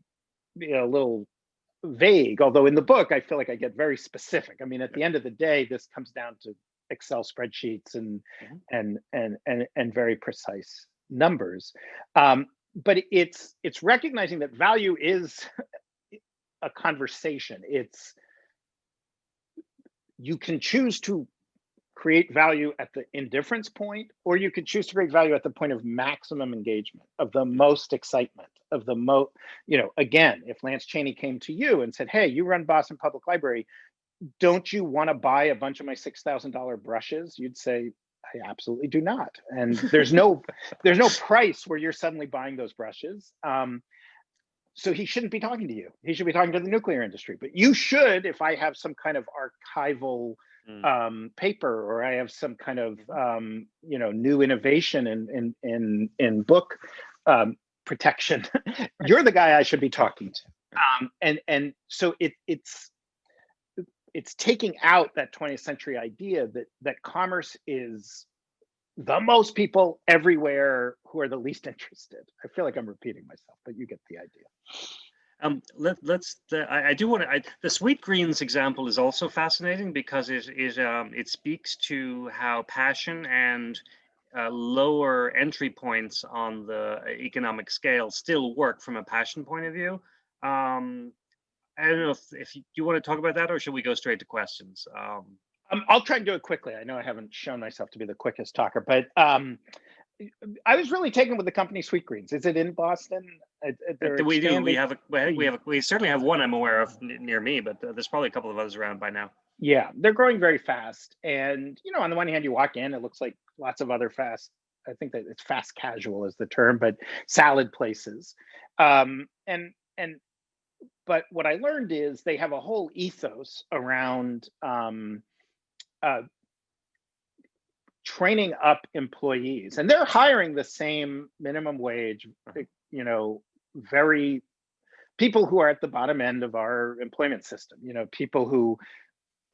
A: a little vague, although in the book, I feel like I get very specific. I mean, at the end of the day, this comes down to Excel spreadsheets and very precise numbers. But it's recognizing that value is a conversation. You can choose to create value at the indifference point, or you could choose to create value at the point of maximum engagement, of the most excitement, of the most, again, if Lance Chaney came to you and said, hey, you run Boston Public Library, don't you want to buy a bunch of my $6,000 brushes? You'd say, I absolutely do not. And there's no price where you're suddenly buying those brushes. So he shouldn't be talking to you. He should be talking to the nuclear industry. But you should, if I have some kind of archival paper, or I have some kind of new innovation in book protection, you're the guy I should be talking to. And so it's taking out that 20th century idea that commerce is the most people everywhere who are the least interested. I feel like I'm repeating myself, but you get the idea.
B: I do want to. The sweet greens example is also fascinating because it speaks to how passion and lower entry points on the economic scale still work from a passion point of view. I don't know if you want to talk about that, or should we go straight to questions?
A: I'll try and do it quickly. I know I haven't shown myself to be the quickest talker, but I was really taken with the company Sweetgreens. Is it in Boston?
B: We do. We certainly have one I'm aware of near me, but there's probably a couple of others around by now.
A: Yeah, they're growing very fast, and on the one hand, you walk in, it looks like lots of other fast. I think that it's fast casual is the term, but salad places, But what I learned is they have a whole ethos around training up employees, and they're hiring the same minimum wage, very people who are at the bottom end of our employment system, people who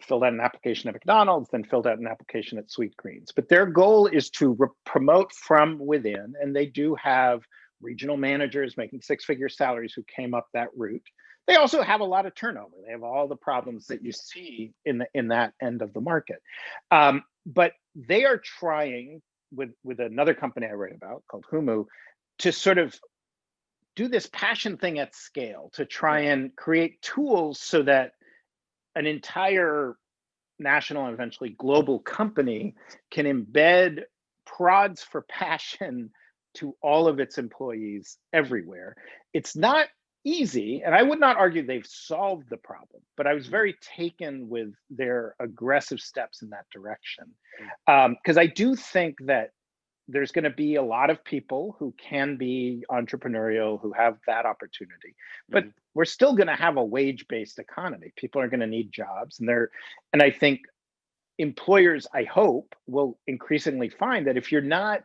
A: filled out an application at McDonald's, then filled out an application at Sweetgreens. But their goal is to promote from within, and they do have regional managers making six-figure salaries who came up that route. They also have a lot of turnover. They have all the problems that you see in that end of the market. But they are trying with another company I write about called Humu to sort of do this passion thing at scale, to try and create tools so that an entire national and eventually global company can embed prods for passion to all of its employees everywhere. It's not easy, and I would not argue they've solved the problem, but I was very taken with their aggressive steps in that direction. Because I do think that there's going to be a lot of people who can be entrepreneurial, who have that opportunity, but we're still going to have a wage-based economy. People are going to need jobs, and I think employers, I hope, will increasingly find that if you're not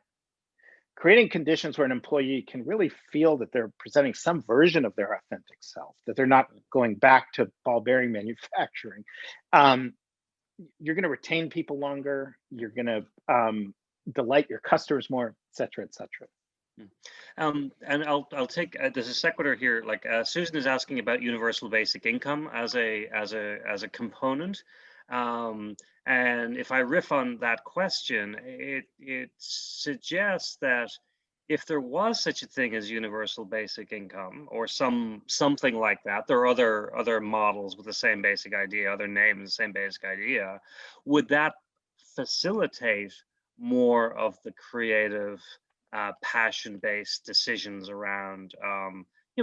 A: creating conditions where an employee can really feel that they're presenting some version of their authentic self, that they're not going back to ball bearing manufacturing, you're going to retain people longer. You're going to delight your customers more, et cetera, et cetera.
B: And I'll take there's a sequitur here. Like Susan is asking about universal basic income as a component. And if I riff on that question, it suggests that if there was such a thing as universal basic income or something like that, there are other models with the same basic idea, other names, the same basic idea, would that facilitate more of the creative, passion-based decisions around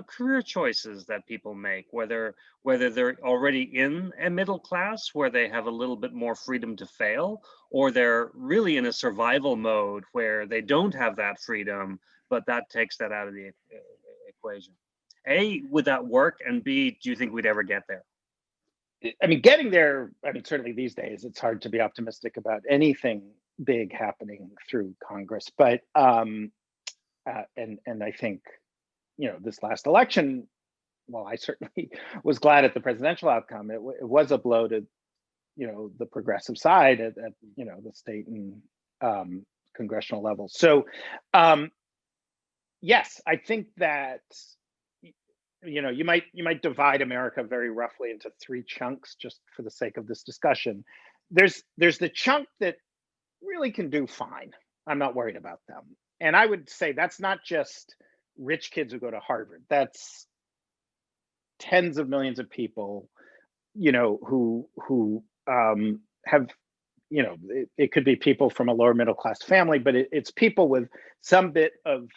B: career choices that people make, whether they're already in a middle class where they have a little bit more freedom to fail, or they're really in a survival mode where they don't have that freedom, but that takes that out of the equation. A, would that work? And B, do you think we'd ever get there?
A: I mean, getting there, I mean, certainly these days, it's hard to be optimistic about anything big happening through Congress. But, and I think, this last election, well, I certainly was glad at the presidential outcome. It was a blow to, the progressive side at the state and congressional level. So, yes, I think that, you might divide America very roughly into three chunks just for the sake of this discussion. There's the chunk that really can do fine. I'm not worried about them. And I would say that's not just rich kids who go to Harvard. That's tens of millions of people, who have, it could be people from a lower middle class family, but it's people with some bit of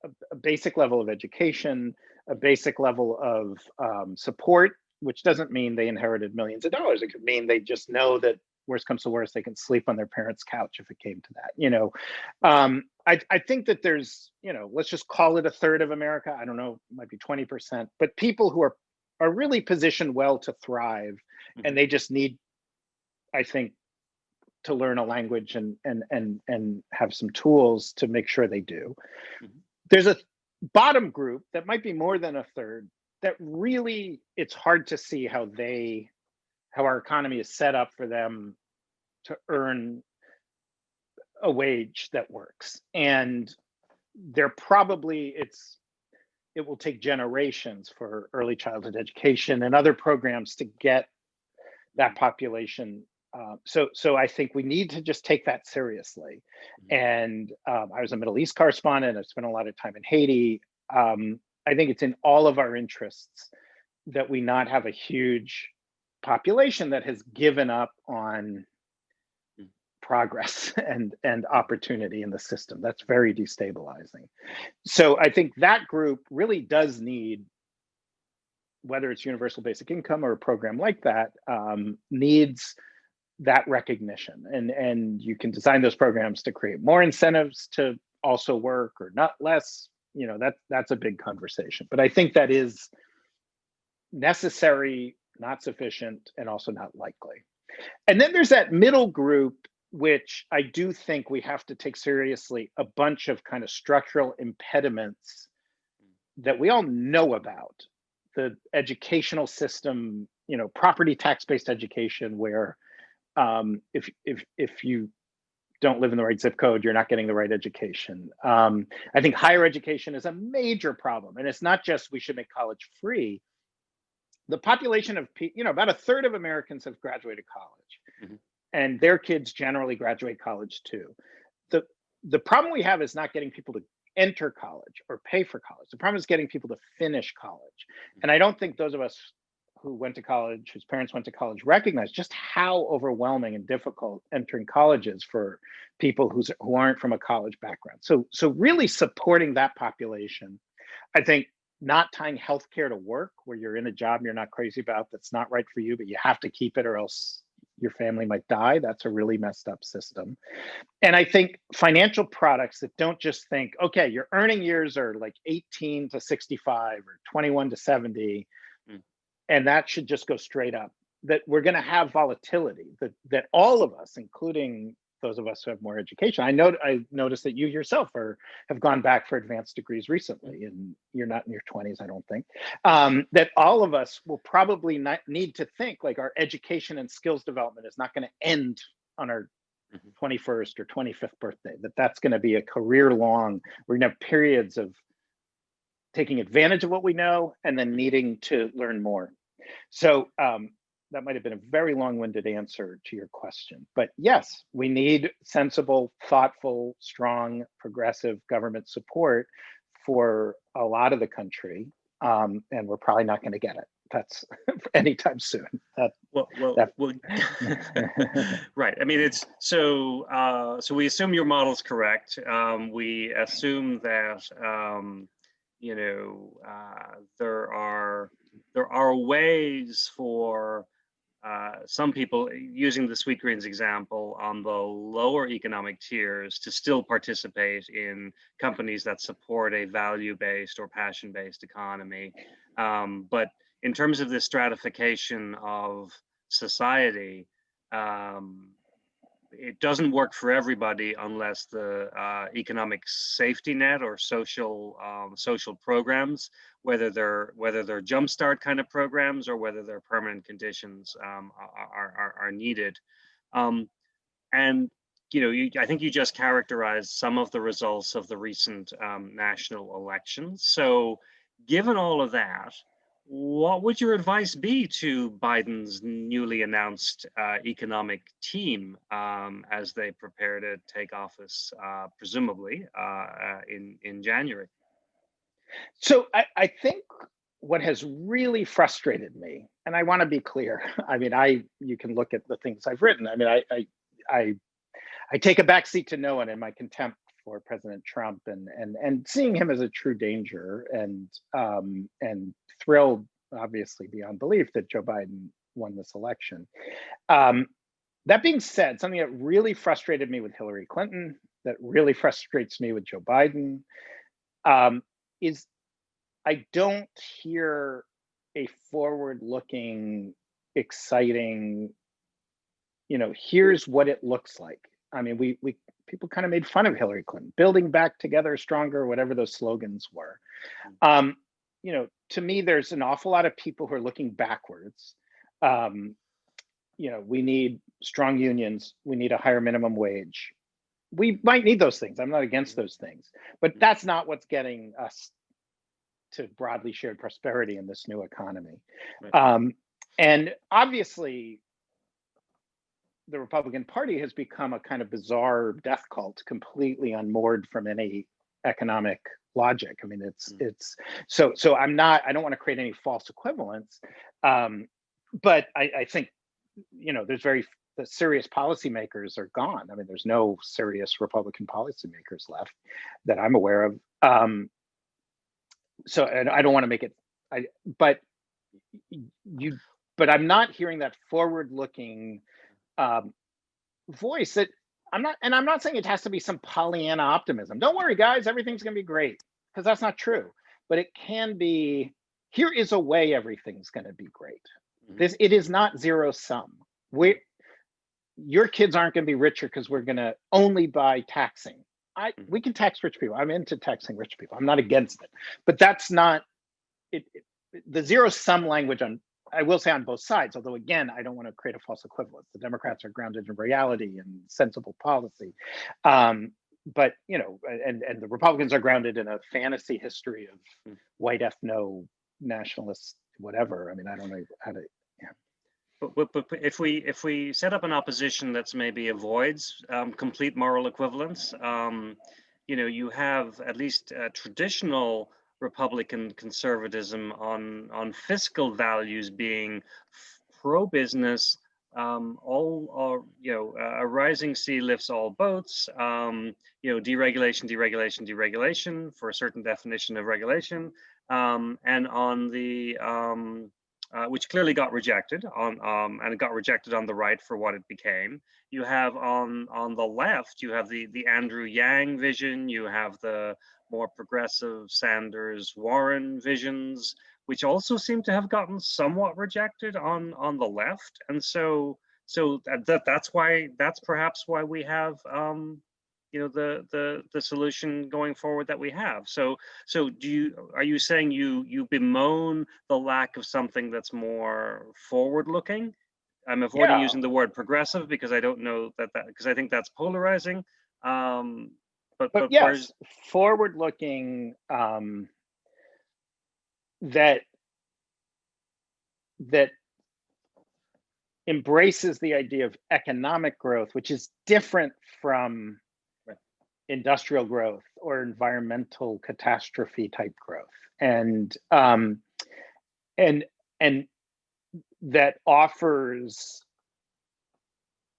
A: a basic level of education, a basic level of support, which doesn't mean they inherited millions of dollars. It could mean they just know that worst comes to worst, they can sleep on their parents' couch if it came to that. I think that there's, let's just call it a third of America. I don't know, it might be 20%, but people who are really positioned well to thrive, and they just need, I think, to learn a language and have some tools to make sure they do. There's a bottom group that might be more than a third that really, it's hard to see how our economy is set up for them to earn a wage that works. And they're probably, it will take generations for early childhood education and other programs to get that population. So I think we need to just take that seriously. And I was a Middle East correspondent. I've spent a lot of time in Haiti. I think it's in all of our interests that we not have a huge population that has given up on progress and opportunity in the system. That's very destabilizing. So I think that group really does need, whether it's universal basic income or a program like that, needs that recognition. And you can design those programs to create more incentives to also work or not less. That's a big conversation. But I think that is necessary, not sufficient, and also not likely. And then there's that middle group, which I do think we have to take seriously, a bunch of kind of structural impediments that we all know about. The educational system, property tax-based education, where if you don't live in the right zip code, you're not getting the right education. I think higher education is a major problem. And it's not just we should make college free. the population of about a third of Americans have graduated college,
B: Mm-hmm.
A: and their kids generally graduate college too. The problem we have is not getting people to enter college or pay for college. The problem is getting people to finish college. And I don't think those of us who went to college, whose parents went to college, recognize just how overwhelming and difficult entering college is for people who aren't from a college background. So really supporting that population. I think not tying healthcare to work, where you're in a job you're not crazy about, that's not right for you, but you have to keep it or else your family might die. That's a really messed up system. And I think financial products that don't just think, okay, your earning years are like 18 to 65 or 21 to 70, and that should just go straight up. That we're going to have volatility, that all of us, including those of us who have more education. I noticed that you yourself have gone back for advanced degrees recently, and you're not in your 20s, I don't think. That all of us will probably not need to think like our education and skills development is not going to end on our 21st or 25th birthday. That's going to be a career long. We're going to have periods of taking advantage of what we know and then needing to learn more. So that might have been a very long-winded answer to your question, but yes, we need sensible, thoughtful, strong, progressive government support for a lot of the country, and we're probably not going to get it. That's anytime soon.
B: Right. I mean, it's so we assume your model is correct. We assume that there are ways for some people, using the Sweetgreens example, on the lower economic tiers to still participate in companies that support a value-based or passion-based economy. But in terms of the stratification of society, it doesn't work for everybody unless the economic safety net or social programs, whether they're jumpstart kind of programs or whether they're permanent conditions, are needed. And I think you just characterized some of the results of the recent national elections. So, given all of that, what would your advice be to Biden's newly announced economic team as they prepare to take office, presumably in January?
A: So I think what has really frustrated me, and I want to be clear. I mean, you can look at the things I've written. I mean, I take a backseat to no one in my contempt for President Trump, and seeing him as a true danger, and thrilled, obviously beyond belief, that Joe Biden won this election. That being said, something that really frustrated me with Hillary Clinton, that really frustrates me with Joe Biden, is I don't hear a forward-looking, exciting, here's what it looks like. I mean, people kind of made fun of Hillary Clinton, building back together stronger, whatever those slogans were. To me, there's an awful lot of people who are looking backwards. We need strong unions. We need a higher minimum wage. We might need those things. I'm not against those things, but that's not what's getting us to broadly shared prosperity in this new economy. Right. And obviously, the Republican Party has become a kind of bizarre death cult, completely unmoored from any economic logic. I mean, it's so I don't want to create any false equivalence, but I think the serious policymakers are gone. I mean, there's no serious Republican policymakers left that I'm aware of. So, and I don't want to make it, but I'm not hearing that forward-looking voice that I'm not saying it has to be some Pollyanna optimism. Don't worry, guys, everything's going to be great, because that's not true. But it can be, here is a way everything's going to be great. It is not zero sum. Your kids aren't going to be richer because we're going to only buy taxing. We can tax rich people. I'm into taxing rich people. I'm not against it, but that's not it. The zero sum language I will say on both sides, although again, I don't want to create a false equivalence. The Democrats are grounded in reality and sensible policy. But, and the Republicans are grounded in a fantasy history of white ethno nationalist whatever. I mean, I don't know how to.
B: But if we set up an opposition that's maybe avoids complete moral equivalence, you have at least traditional Republican conservatism on fiscal values being pro-business. A rising sea lifts all boats. Deregulation for a certain definition of regulation, and on the which clearly got rejected and it got rejected on the right for what it became. You have on the left, you have the Andrew Yang vision, you have the more progressive Sanders Warren visions, which also seem to have gotten somewhat rejected on the left. And so that's perhaps why we have the solution going forward that we have. So are you saying you bemoan the lack of something that's more forward looking? I'm avoiding using the word progressive because I don't know because I think that's polarizing. But
A: yes, forward looking, that embraces the idea of economic growth, which is different from industrial growth or environmental catastrophe type growth, and that offers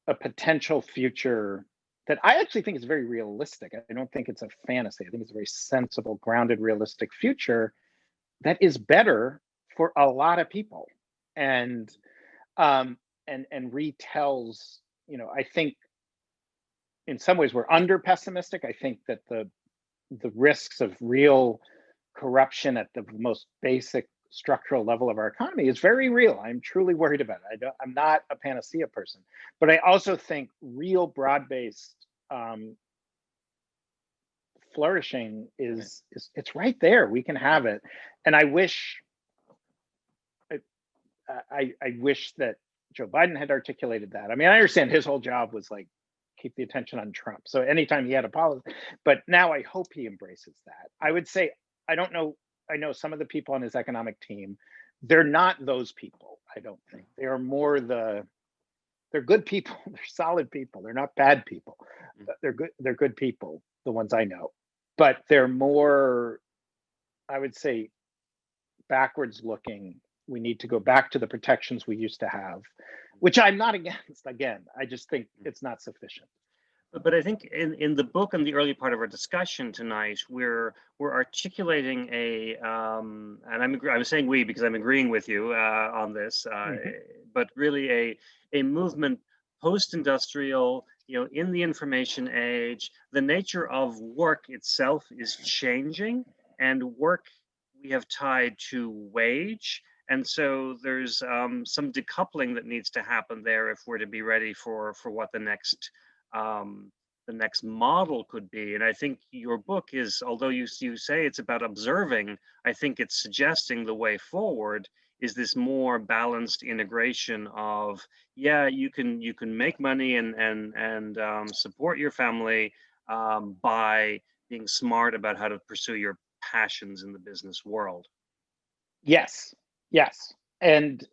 A: a potential future that I actually think is very realistic. I don't think it's a fantasy. I think it's a very sensible, grounded, realistic future that is better for a lot of people, and retells. I think in some ways we're under pessimistic. I think that the risks of real corruption at the most basic structural level of our economy is very real. I'm truly worried about it. I'm not a panacea person, but I also think real broad-based flourishing is it's right there. We can have it, and I wish that Joe Biden had articulated that. I mean, I understand his whole job was like keep the attention on Trump. So anytime he had a policy, but now I hope he embraces that. I would say, I don't know. I know some of the people on his economic team, they're not those people. I don't think they are more they're good people. They're solid people. They're not bad people. They're good people, the ones I know, but they're more, I would say, backwards looking. We need to go back to the protections we used to have, which I'm not against. Again, I just think it's not sufficient.
B: But I think in the book and the early part of our discussion tonight, we're articulating and I'm saying we because I'm agreeing with you on this, but really a movement post-industrial, in the information age. The nature of work itself is changing, and work we have tied to wage. And so there's some decoupling that needs to happen there if we're to be ready for what the next model could be. And I think your book is, although you say it's about observing, I think it's suggesting the way forward is this more balanced integration of, you can make money and support your family by being smart about how to pursue your passions in the business world.
A: Yes. And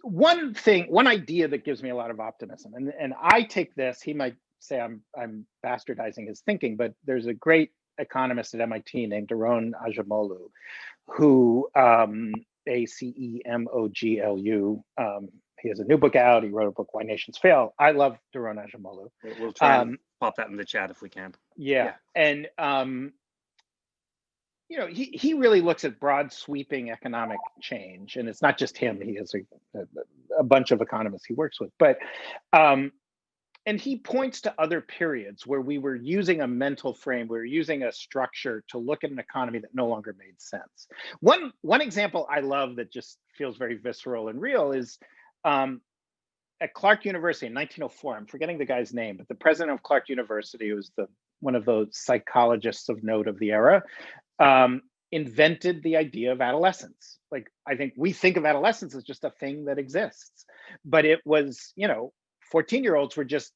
A: one idea that gives me a lot of optimism, and I take this, he might say I'm bastardizing his thinking, but there's a great economist at MIT named Daron Acemoglu, who Acemoglu, he has a new book out. He wrote a book, Why Nations Fail. I love Daron Acemoglu.
B: We'll try and pop that in the chat if we can.
A: Yeah. And he really looks at broad sweeping economic change, and it's not just him. He has a bunch of economists he works with, but and he points to other periods where we were using a mental frame, we were using a structure to look at an economy that no longer made sense. One example I love that just feels very visceral and real is at Clark University in 1904. I'm forgetting the guy's name, but the president of Clark University was one of those psychologists of note of the era. Invented the idea of adolescence. Like, I think we think of adolescence as just a thing that exists, but it was, 14-year-olds were just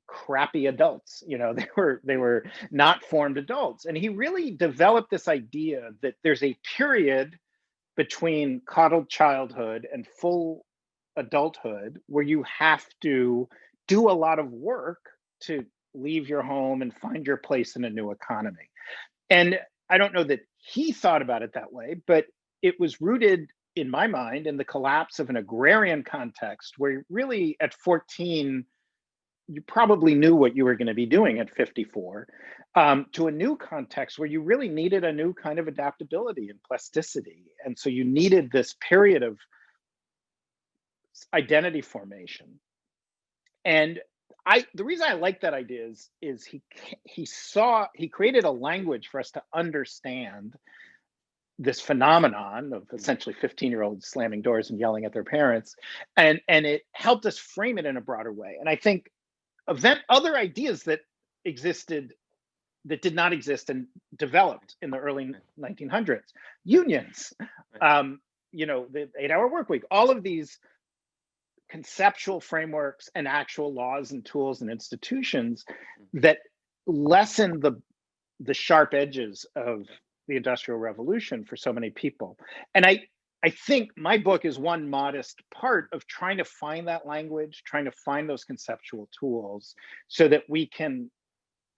A: crappy adults. They were not formed adults. And he really developed this idea that there's a period between coddled childhood and full adulthood, where you have to do a lot of work to leave your home and find your place in a new economy. And I don't know that he thought about it that way, but it was rooted in my mind in the collapse of an agrarian context where really at 14, you probably knew what you were going to be doing at 54, to a new context where you really needed a new kind of adaptability and plasticity. And so you needed this period of identity formation. And the reason I like that idea is he created a language for us to understand this phenomenon of essentially 15-year-olds slamming doors and yelling at their parents, and it helped us frame it in a broader way. And I think other ideas that existed that did not exist and developed in the early 1900s, unions, the 8-hour work week, all of these conceptual frameworks and actual laws and tools and institutions that lessen the sharp edges of the Industrial Revolution for so many people. And I think my book is one modest part of trying to find that language, trying to find those conceptual tools so that we can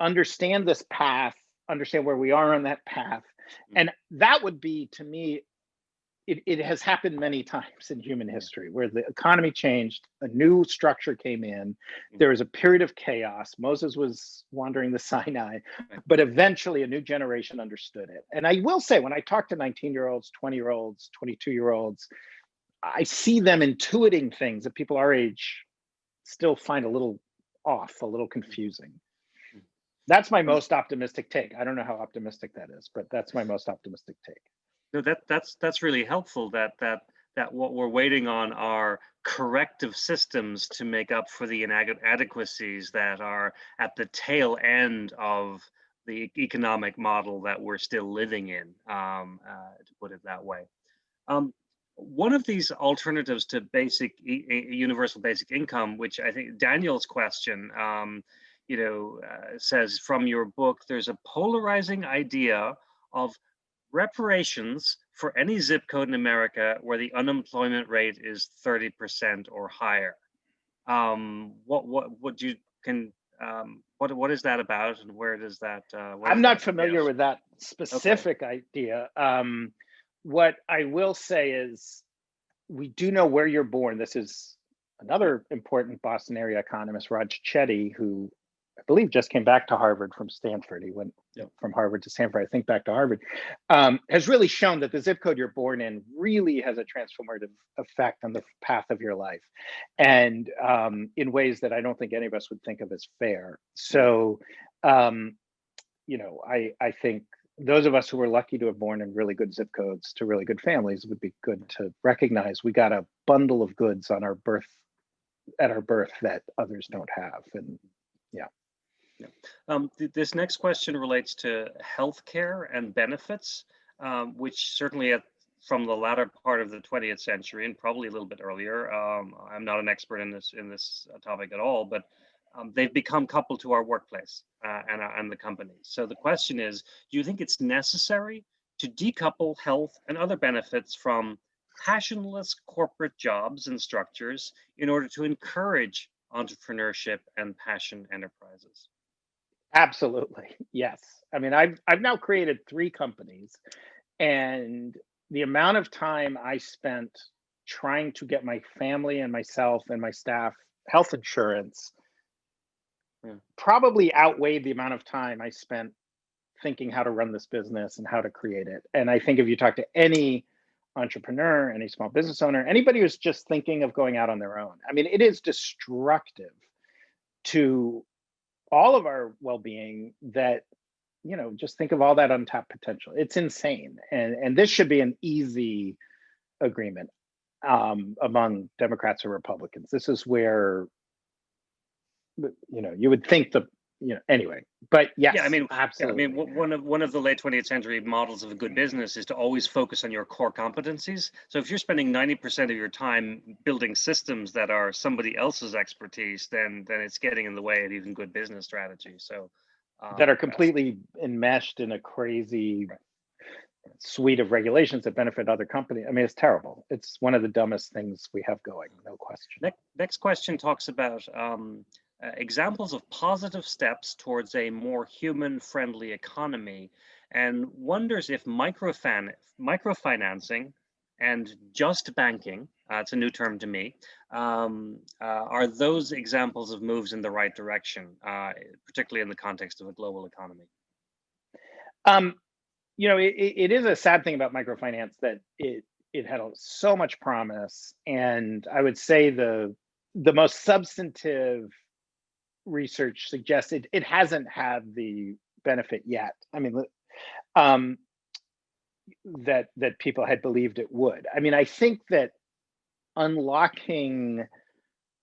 A: understand this path, understand where we are on that path. And that would be, to me, it has happened many times in human history where the economy changed, a new structure came in, there was a period of chaos. Moses was wandering the Sinai, but eventually a new generation understood it. And I will say, when I talk to 19-year-olds, 20-year-olds, 22-year-olds, I see them intuiting things that people our age still find a little off, a little confusing. That's my most optimistic take. I don't know how optimistic that is, but that's my most optimistic take.
B: No, that's really helpful. That what we're waiting on are corrective systems to make up for the inadequacies that are at the tail end of the economic model that we're still living in, to put it that way. One of these alternatives to universal basic income, which I think Daniel's question, says from your book, there's a polarizing idea of reparations for any zip code in America where the unemployment rate is 30% or higher. What is that about, and where does that?
A: I'm not familiar with that specific idea. What I will say is, we do know where you're born. This is another important Boston area economist, Raj Chetty, who I believe just came back to Harvard from Stanford. He went from Harvard to Stanford, I think back to Harvard, has really shown that the zip code you're born in really has a transformative effect on the path of your life, and in ways that I don't think any of us would think of as fair. So, I think those of us who were lucky to have born in really good zip codes to really good families would be good to recognize we got a bundle of goods at our birth that others don't have. And
B: this next question relates to healthcare and benefits, which certainly from the latter part of the 20th century and probably a little bit earlier. I'm not an expert in this topic at all, but they've become coupled to our workplace and the company. So the question is, do you think it's necessary to decouple health and other benefits from passionless corporate jobs and structures in order to encourage entrepreneurship and passion enterprises?
A: Absolutely, yes. I mean, I've now created 3 companies, and the amount of time I spent trying to get my family and myself and my staff health insurance probably outweighed the amount of time I spent thinking how to run this business and how to create it. And I think if you talk to any entrepreneur, any small business owner, anybody who's just thinking of going out on their own, I mean, it is destructive to all of our well-being that, just think of all that untapped potential. It's insane. And this should be an easy agreement among Democrats or Republicans. This is where, you would think anyway, but yes, absolutely.
B: One of the late 20th century models of a good business is to always focus on your core competencies. So if you're spending 90% of your time building systems that are somebody else's expertise, then it's getting in the way of even good business strategy. So
A: that are completely enmeshed in a crazy suite of regulations that benefit other companies. I mean, it's terrible. It's one of the dumbest things we have going, no question.
B: Next question talks about examples of positive steps towards a more human-friendly economy, and wonders if microfinancing and just banking, it's a new term to me, are those examples of moves in the right direction, particularly in the context of a global economy?
A: You know, it is a sad thing about microfinance that it had so much promise, and I would say the most substantive research suggests it hasn't had the benefit yet. I mean, that people had believed it would. I mean, I think that unlocking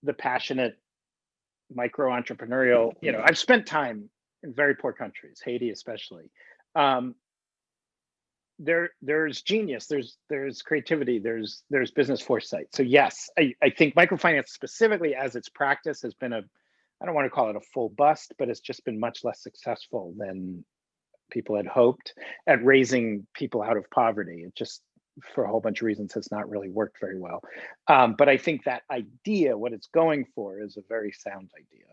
A: the passionate micro entrepreneurial, you know, I've spent time in very poor countries, Haiti especially. There's genius, there's creativity, there's business foresight. So yes, I think microfinance specifically as its practice has been I don't want to call it a full bust, but it's just been much less successful than people had hoped at raising people out of poverty. It just, for a whole bunch of reasons, has not really worked very well. But I think that idea, what it's going for, is a very sound idea.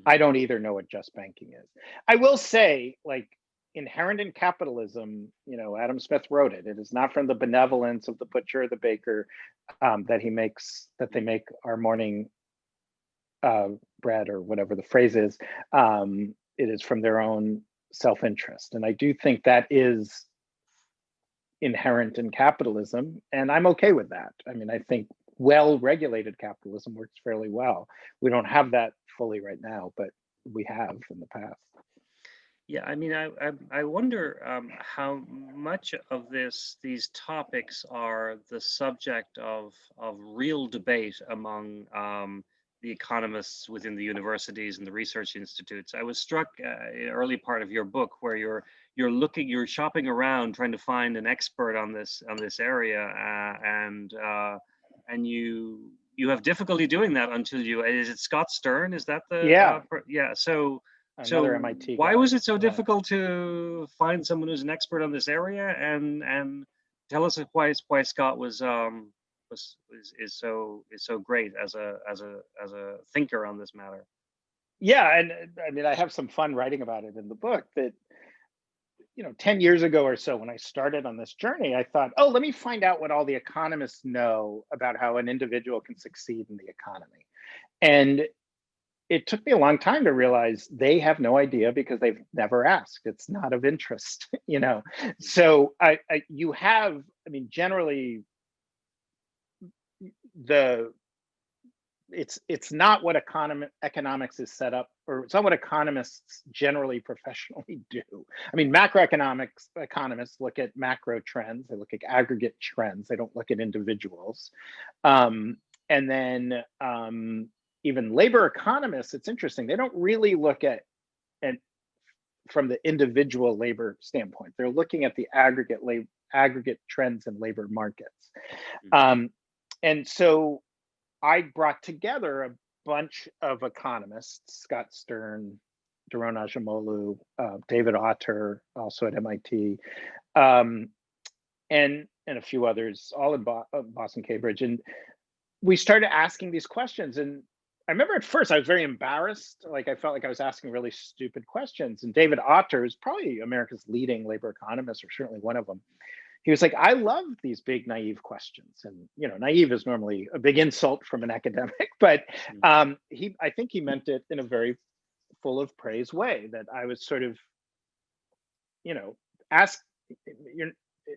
A: I don't either know what just banking is. I will say, like, inherent in capitalism, you know, Adam Smith wrote it. It is not from the benevolence of the butcher or the baker that they make our morning bread, or whatever the phrase is. It is from their own self-interest, and I do think that is inherent in capitalism, and I'm okay with that. I mean, I think well-regulated capitalism works fairly well. We don't have that fully right now, but we have in the past.
B: Yeah, I mean, I wonder how much of these topics are the subject of real debate among the economists within the universities and the research institutes. I was struck in the early part of your book where you're shopping around trying to find an expert on this area, and you have difficulty doing that until is it Scott Stern? Is that the yeah? So
A: MIT
B: why
A: guy.
B: was it so difficult to find someone who's an expert on this area, and tell us why Scott is so great as a thinker on this matter?
A: Yeah, and I mean, I have some fun writing about it in the book. That, you know, 10 years ago or so, when I started on this journey, I thought, oh, let me find out what all the economists know about how an individual can succeed in the economy. And it took me a long time to realize they have no idea, because they've never asked. It's not of interest, you know. So generally, it's not what economics is set up, or it's not what economists generally professionally do. I mean, economists look at macro trends, they look at aggregate trends, they don't look at individuals. And then even labor economists, it's interesting, they don't really look at from the individual labor standpoint. They're looking at the aggregate trends in labor markets. And so I brought together a bunch of economists: Scott Stern, Daron Acemoglu, David Otter, also at MIT, and a few others, all in Boston, Cambridge. And we started asking these questions. And I remember at first I was very embarrassed. Like, I felt like I was asking really stupid questions. And David Otter is probably America's leading labor economist, or certainly one of them. He was like, I love these big naive questions. And, you know, naive is normally a big insult from an academic, but I think he meant it in a very full of praise way, that I was sort of, you know,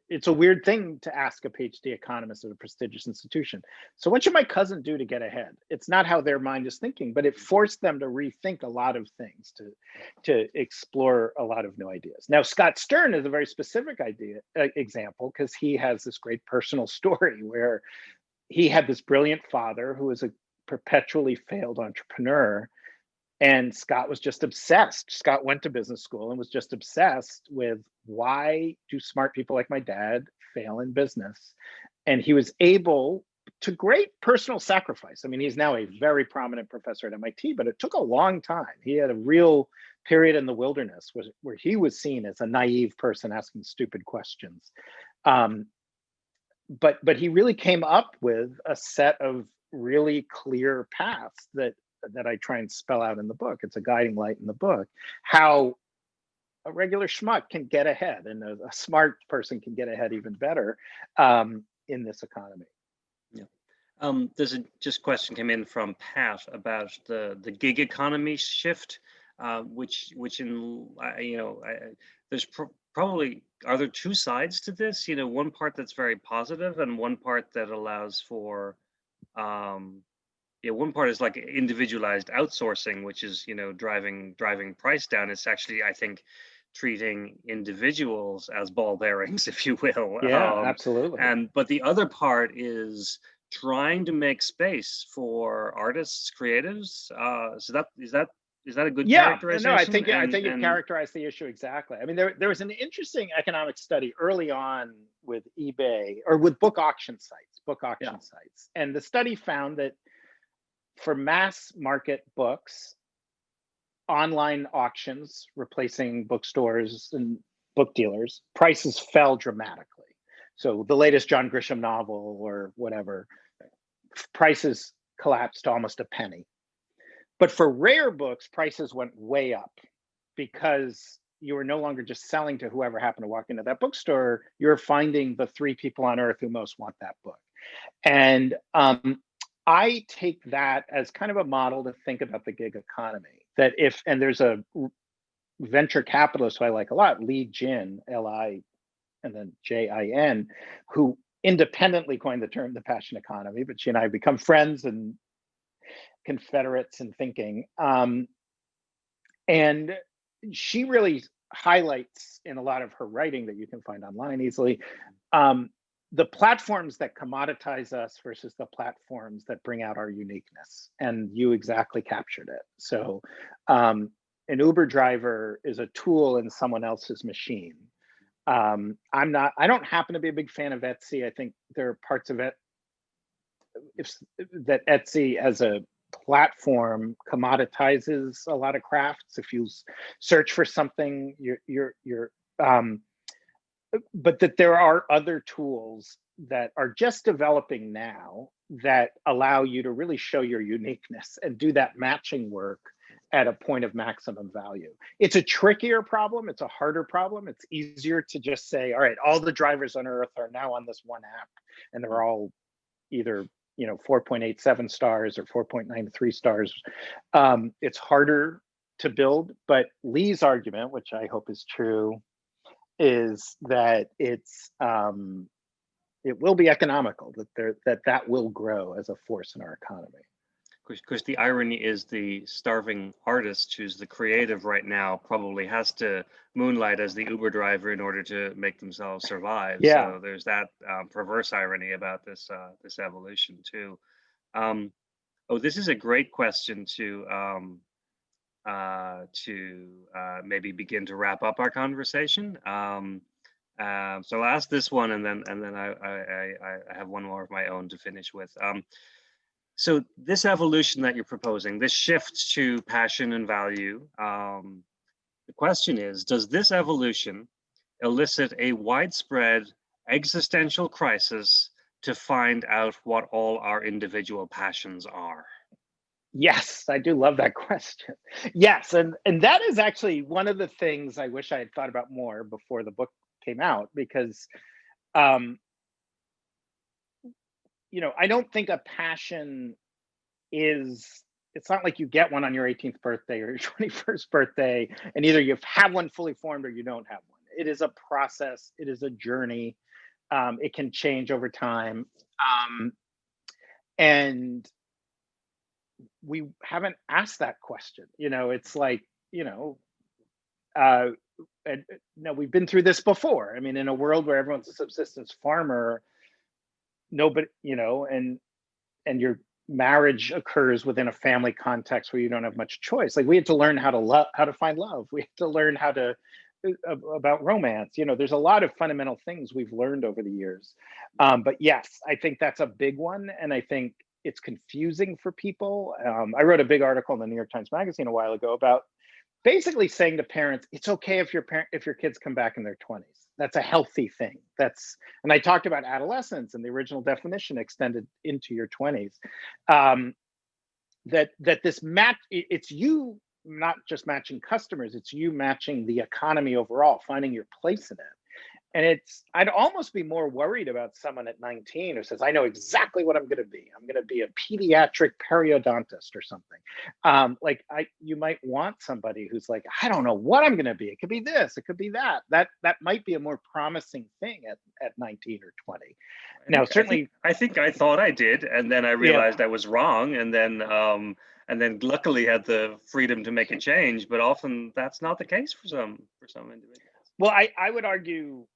A: it's a weird thing to ask a PhD economist at a prestigious institution. So what should my cousin do to get ahead? It's not how their mind is thinking, but it forced them to rethink a lot of things, to explore a lot of new ideas. Now, Scott Stern is a very specific example, because he has this great personal story where he had this brilliant father who was a perpetually failed entrepreneur. And Scott was just obsessed. Scott went to business school and was just obsessed with, why do smart people like my dad fail in business? And he was able, to great personal sacrifice. I mean, he's now a very prominent professor at MIT, but it took a long time. He had a real period in the wilderness was where he was seen as a naive person asking stupid questions. But he really came up with a set of really clear paths that I try and spell out in the book. It's a guiding light in the book, how a regular schmuck can get ahead, and a smart person can get ahead even better in this economy.
B: Yeah. There's a just question came in from Pat about the gig economy shift, which in there's probably, are there two sides to this? One part that's very positive and one part that allows for one part is like individualized outsourcing, which is driving price down. It's actually, I think, treating individuals as ball bearings, if you will.
A: Yeah, absolutely.
B: But the other part is trying to make space for artists, creatives. So is that a good characterization?
A: No, I think you've characterized the issue exactly. I mean, there was an interesting economic study early on with eBay, or with book auction sites. And the study found that for mass market books, online auctions replacing bookstores and book dealers, prices fell dramatically. So the latest John Grisham novel or whatever, prices collapsed to almost a penny. But for rare books, prices went way up because you were no longer just selling to whoever happened to walk into that bookstore. You're finding the 3 people on earth who most want that book. And I take that as kind of a model to think about the gig economy. That and there's a venture capitalist who I like a lot, Li Jin, L-I, and then J-I-N, who independently coined the term the passion economy, but she and I have become friends and confederates in thinking. And she really highlights in a lot of her writing that you can find online easily, the platforms that commoditize us versus the platforms that bring out our uniqueness. And you exactly captured it. So an Uber driver is a tool in someone else's machine. I don't happen to be a big fan of Etsy. I think there are parts of it that Etsy as a platform commoditizes a lot of crafts. If you search for something, but that there are other tools that are just developing now that allow you to really show your uniqueness and do that matching work at a point of maximum value. It's a trickier problem. It's a harder problem. It's easier to just say, all right, all the drivers on Earth are now on this one app, and they're all either 4.87 stars or 4.93 stars. It's harder to build, but Lee's argument, which I hope is true, is that it will be economical, that will grow as a force in our economy.
B: Because the irony is the starving artist who's the creative right now probably has to moonlight as the Uber driver in order to make themselves survive.
A: Yeah.
B: So there's that perverse irony about this evolution too. This is a great question to maybe begin to wrap up our conversation. So I'll ask this one, and then I have one more of my own to finish with. So this evolution that you're proposing, this shift to passion and value, the question is, does this evolution elicit a widespread existential crisis to find out what all our individual passions are?
A: Yes, I do love that question. Yes, and that is actually one of the things I wish I had thought about more before the book came out, because I don't think a passion it's not like you get one on your 18th birthday or your 21st birthday, and either you have one fully formed or you don't have one. It is a process. It is a journey. It can change over time. And we haven't asked that question. It's like, we've been through this before. I mean, in a world where everyone's a subsistence farmer, nobody, and your marriage occurs within a family context where you don't have much choice. Like, we had to learn how to find love. We had to learn about romance. There's a lot of fundamental things we've learned over the years. But yes, I think that's a big one. And I think it's confusing for people. I wrote a big article in the New York Times Magazine a while ago about basically saying to parents, it's okay if your kids come back in their 20s. That's a healthy thing. And I talked about adolescence and the original definition extended into your 20s. That this match, it's you not just matching customers, it's you matching the economy overall, finding your place in it. And I'd almost be more worried about someone at 19 who says, I know exactly what I'm going to be. I'm going to be a pediatric periodontist or something. You might want somebody who's like, I don't know what I'm going to be. It could be this, it could be that. That might be a more promising thing at 19 or 20. Now, certainly,
B: I think I thought I did, and then I realized I was wrong, and then luckily had the freedom to make a change. But often that's not the case for some individuals.
A: Well, I would argue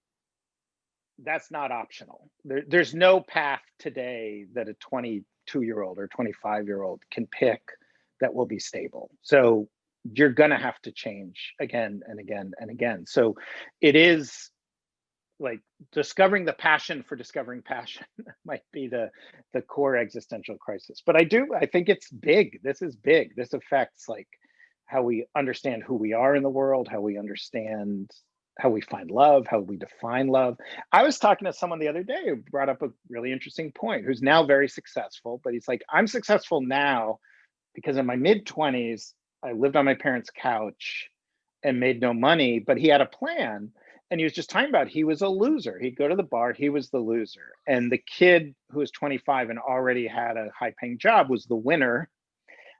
A: that's not optional. There's no path today that a 22-year-old or 25-year-old can pick that will be stable. So you're going to have to change again and again and again. So it is like discovering the passion for discovering passion might be the core existential crisis. But I think it's big. This is big. This affects like how we understand who we are in the world, how we understand how we find love, how we define love. I was talking to someone the other day who brought up a really interesting point, who's now very successful, but he's like, I'm successful now because in my mid-20s, I lived on my parents' couch and made no money, but he had a plan. And he was just talking about, he was a loser. He'd go to the bar, he was the loser. And the kid who was 25 and already had a high-paying job was the winner.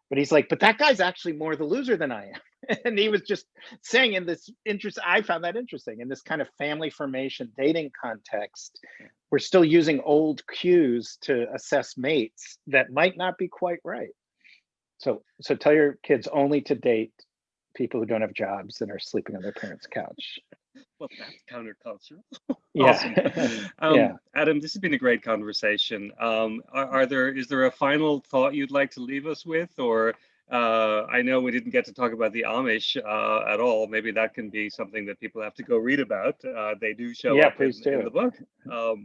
A: But he's like, but that guy's actually more the loser than I am. And he was just saying in this interest, I found that interesting, in this kind of family formation dating context, we're still using old cues to assess mates that might not be quite right. So tell your kids only to date people who don't have jobs and are sleeping on their parents' couch.
B: Well, that's countercultural.
A: Yeah.
B: Awesome. Adam, this has been a great conversation. Is there a final thought you'd like to leave us with? Or I know we didn't get to talk about the Amish at all. Maybe that can be something that people have to go read about. They do show up in the book.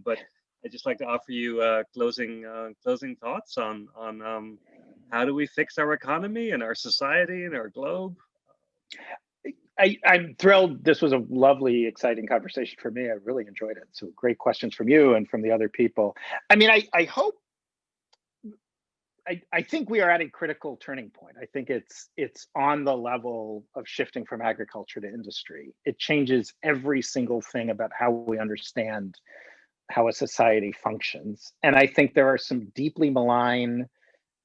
B: But I'd just like to offer you closing thoughts on how do we fix our economy and our society and our globe?
A: I'm thrilled. This was a lovely, exciting conversation for me. I really enjoyed it. So great questions from you and from the other people. I mean, I hope, I think we are at a critical turning point. I think it's on the level of shifting from agriculture to industry. It changes every single thing about how we understand how a society functions. And I think there are some deeply malign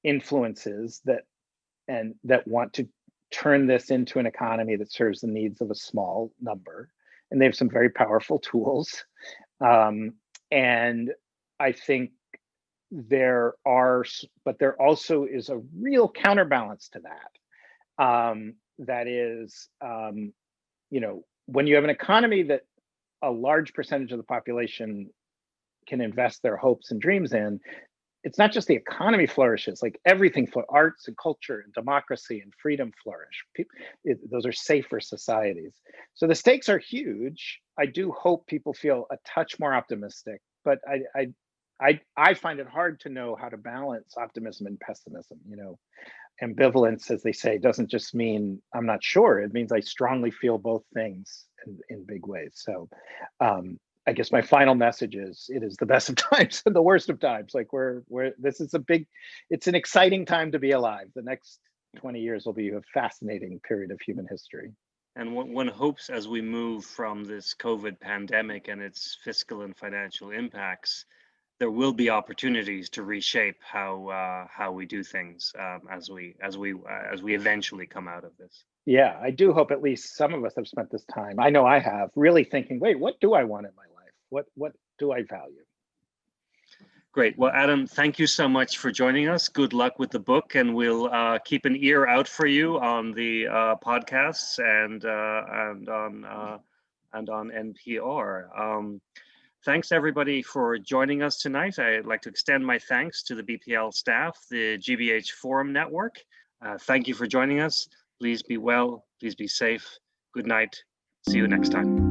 A: influences that want to turn this into an economy that serves the needs of a small number. And they have some very powerful tools. And I think there also is a real counterbalance to that. That is, when you have an economy that a large percentage of the population can invest their hopes and dreams in, it's not just the economy flourishes, like everything, for arts and culture and democracy and freedom flourish. Those are safer societies. So the stakes are huge. I do hope people feel a touch more optimistic, but I find it hard to know how to balance optimism and pessimism. Ambivalence, as they say, doesn't just mean I'm not sure. It means I strongly feel both things in big ways. So I guess my final message is, it is the best of times and the worst of times. Like it's an exciting time to be alive. The next 20 years will be a fascinating period of human history.
B: And one hopes, as we move from this COVID pandemic and its fiscal and financial impacts, there will be opportunities to reshape how we do things as we eventually come out of this.
A: Yeah, I do hope at least some of us have spent this time, I know I have, really thinking, wait, what do I want in my life? What do I value?
B: Great. Well, Adam, thank you so much for joining us. Good luck with the book, and we'll keep an ear out for you on the podcasts and on NPR. Thanks everybody for joining us tonight. I'd like to extend my thanks to the BPL staff, the GBH Forum Network. Thank you for joining us. Please be well. Please be safe. Good night. See you next time.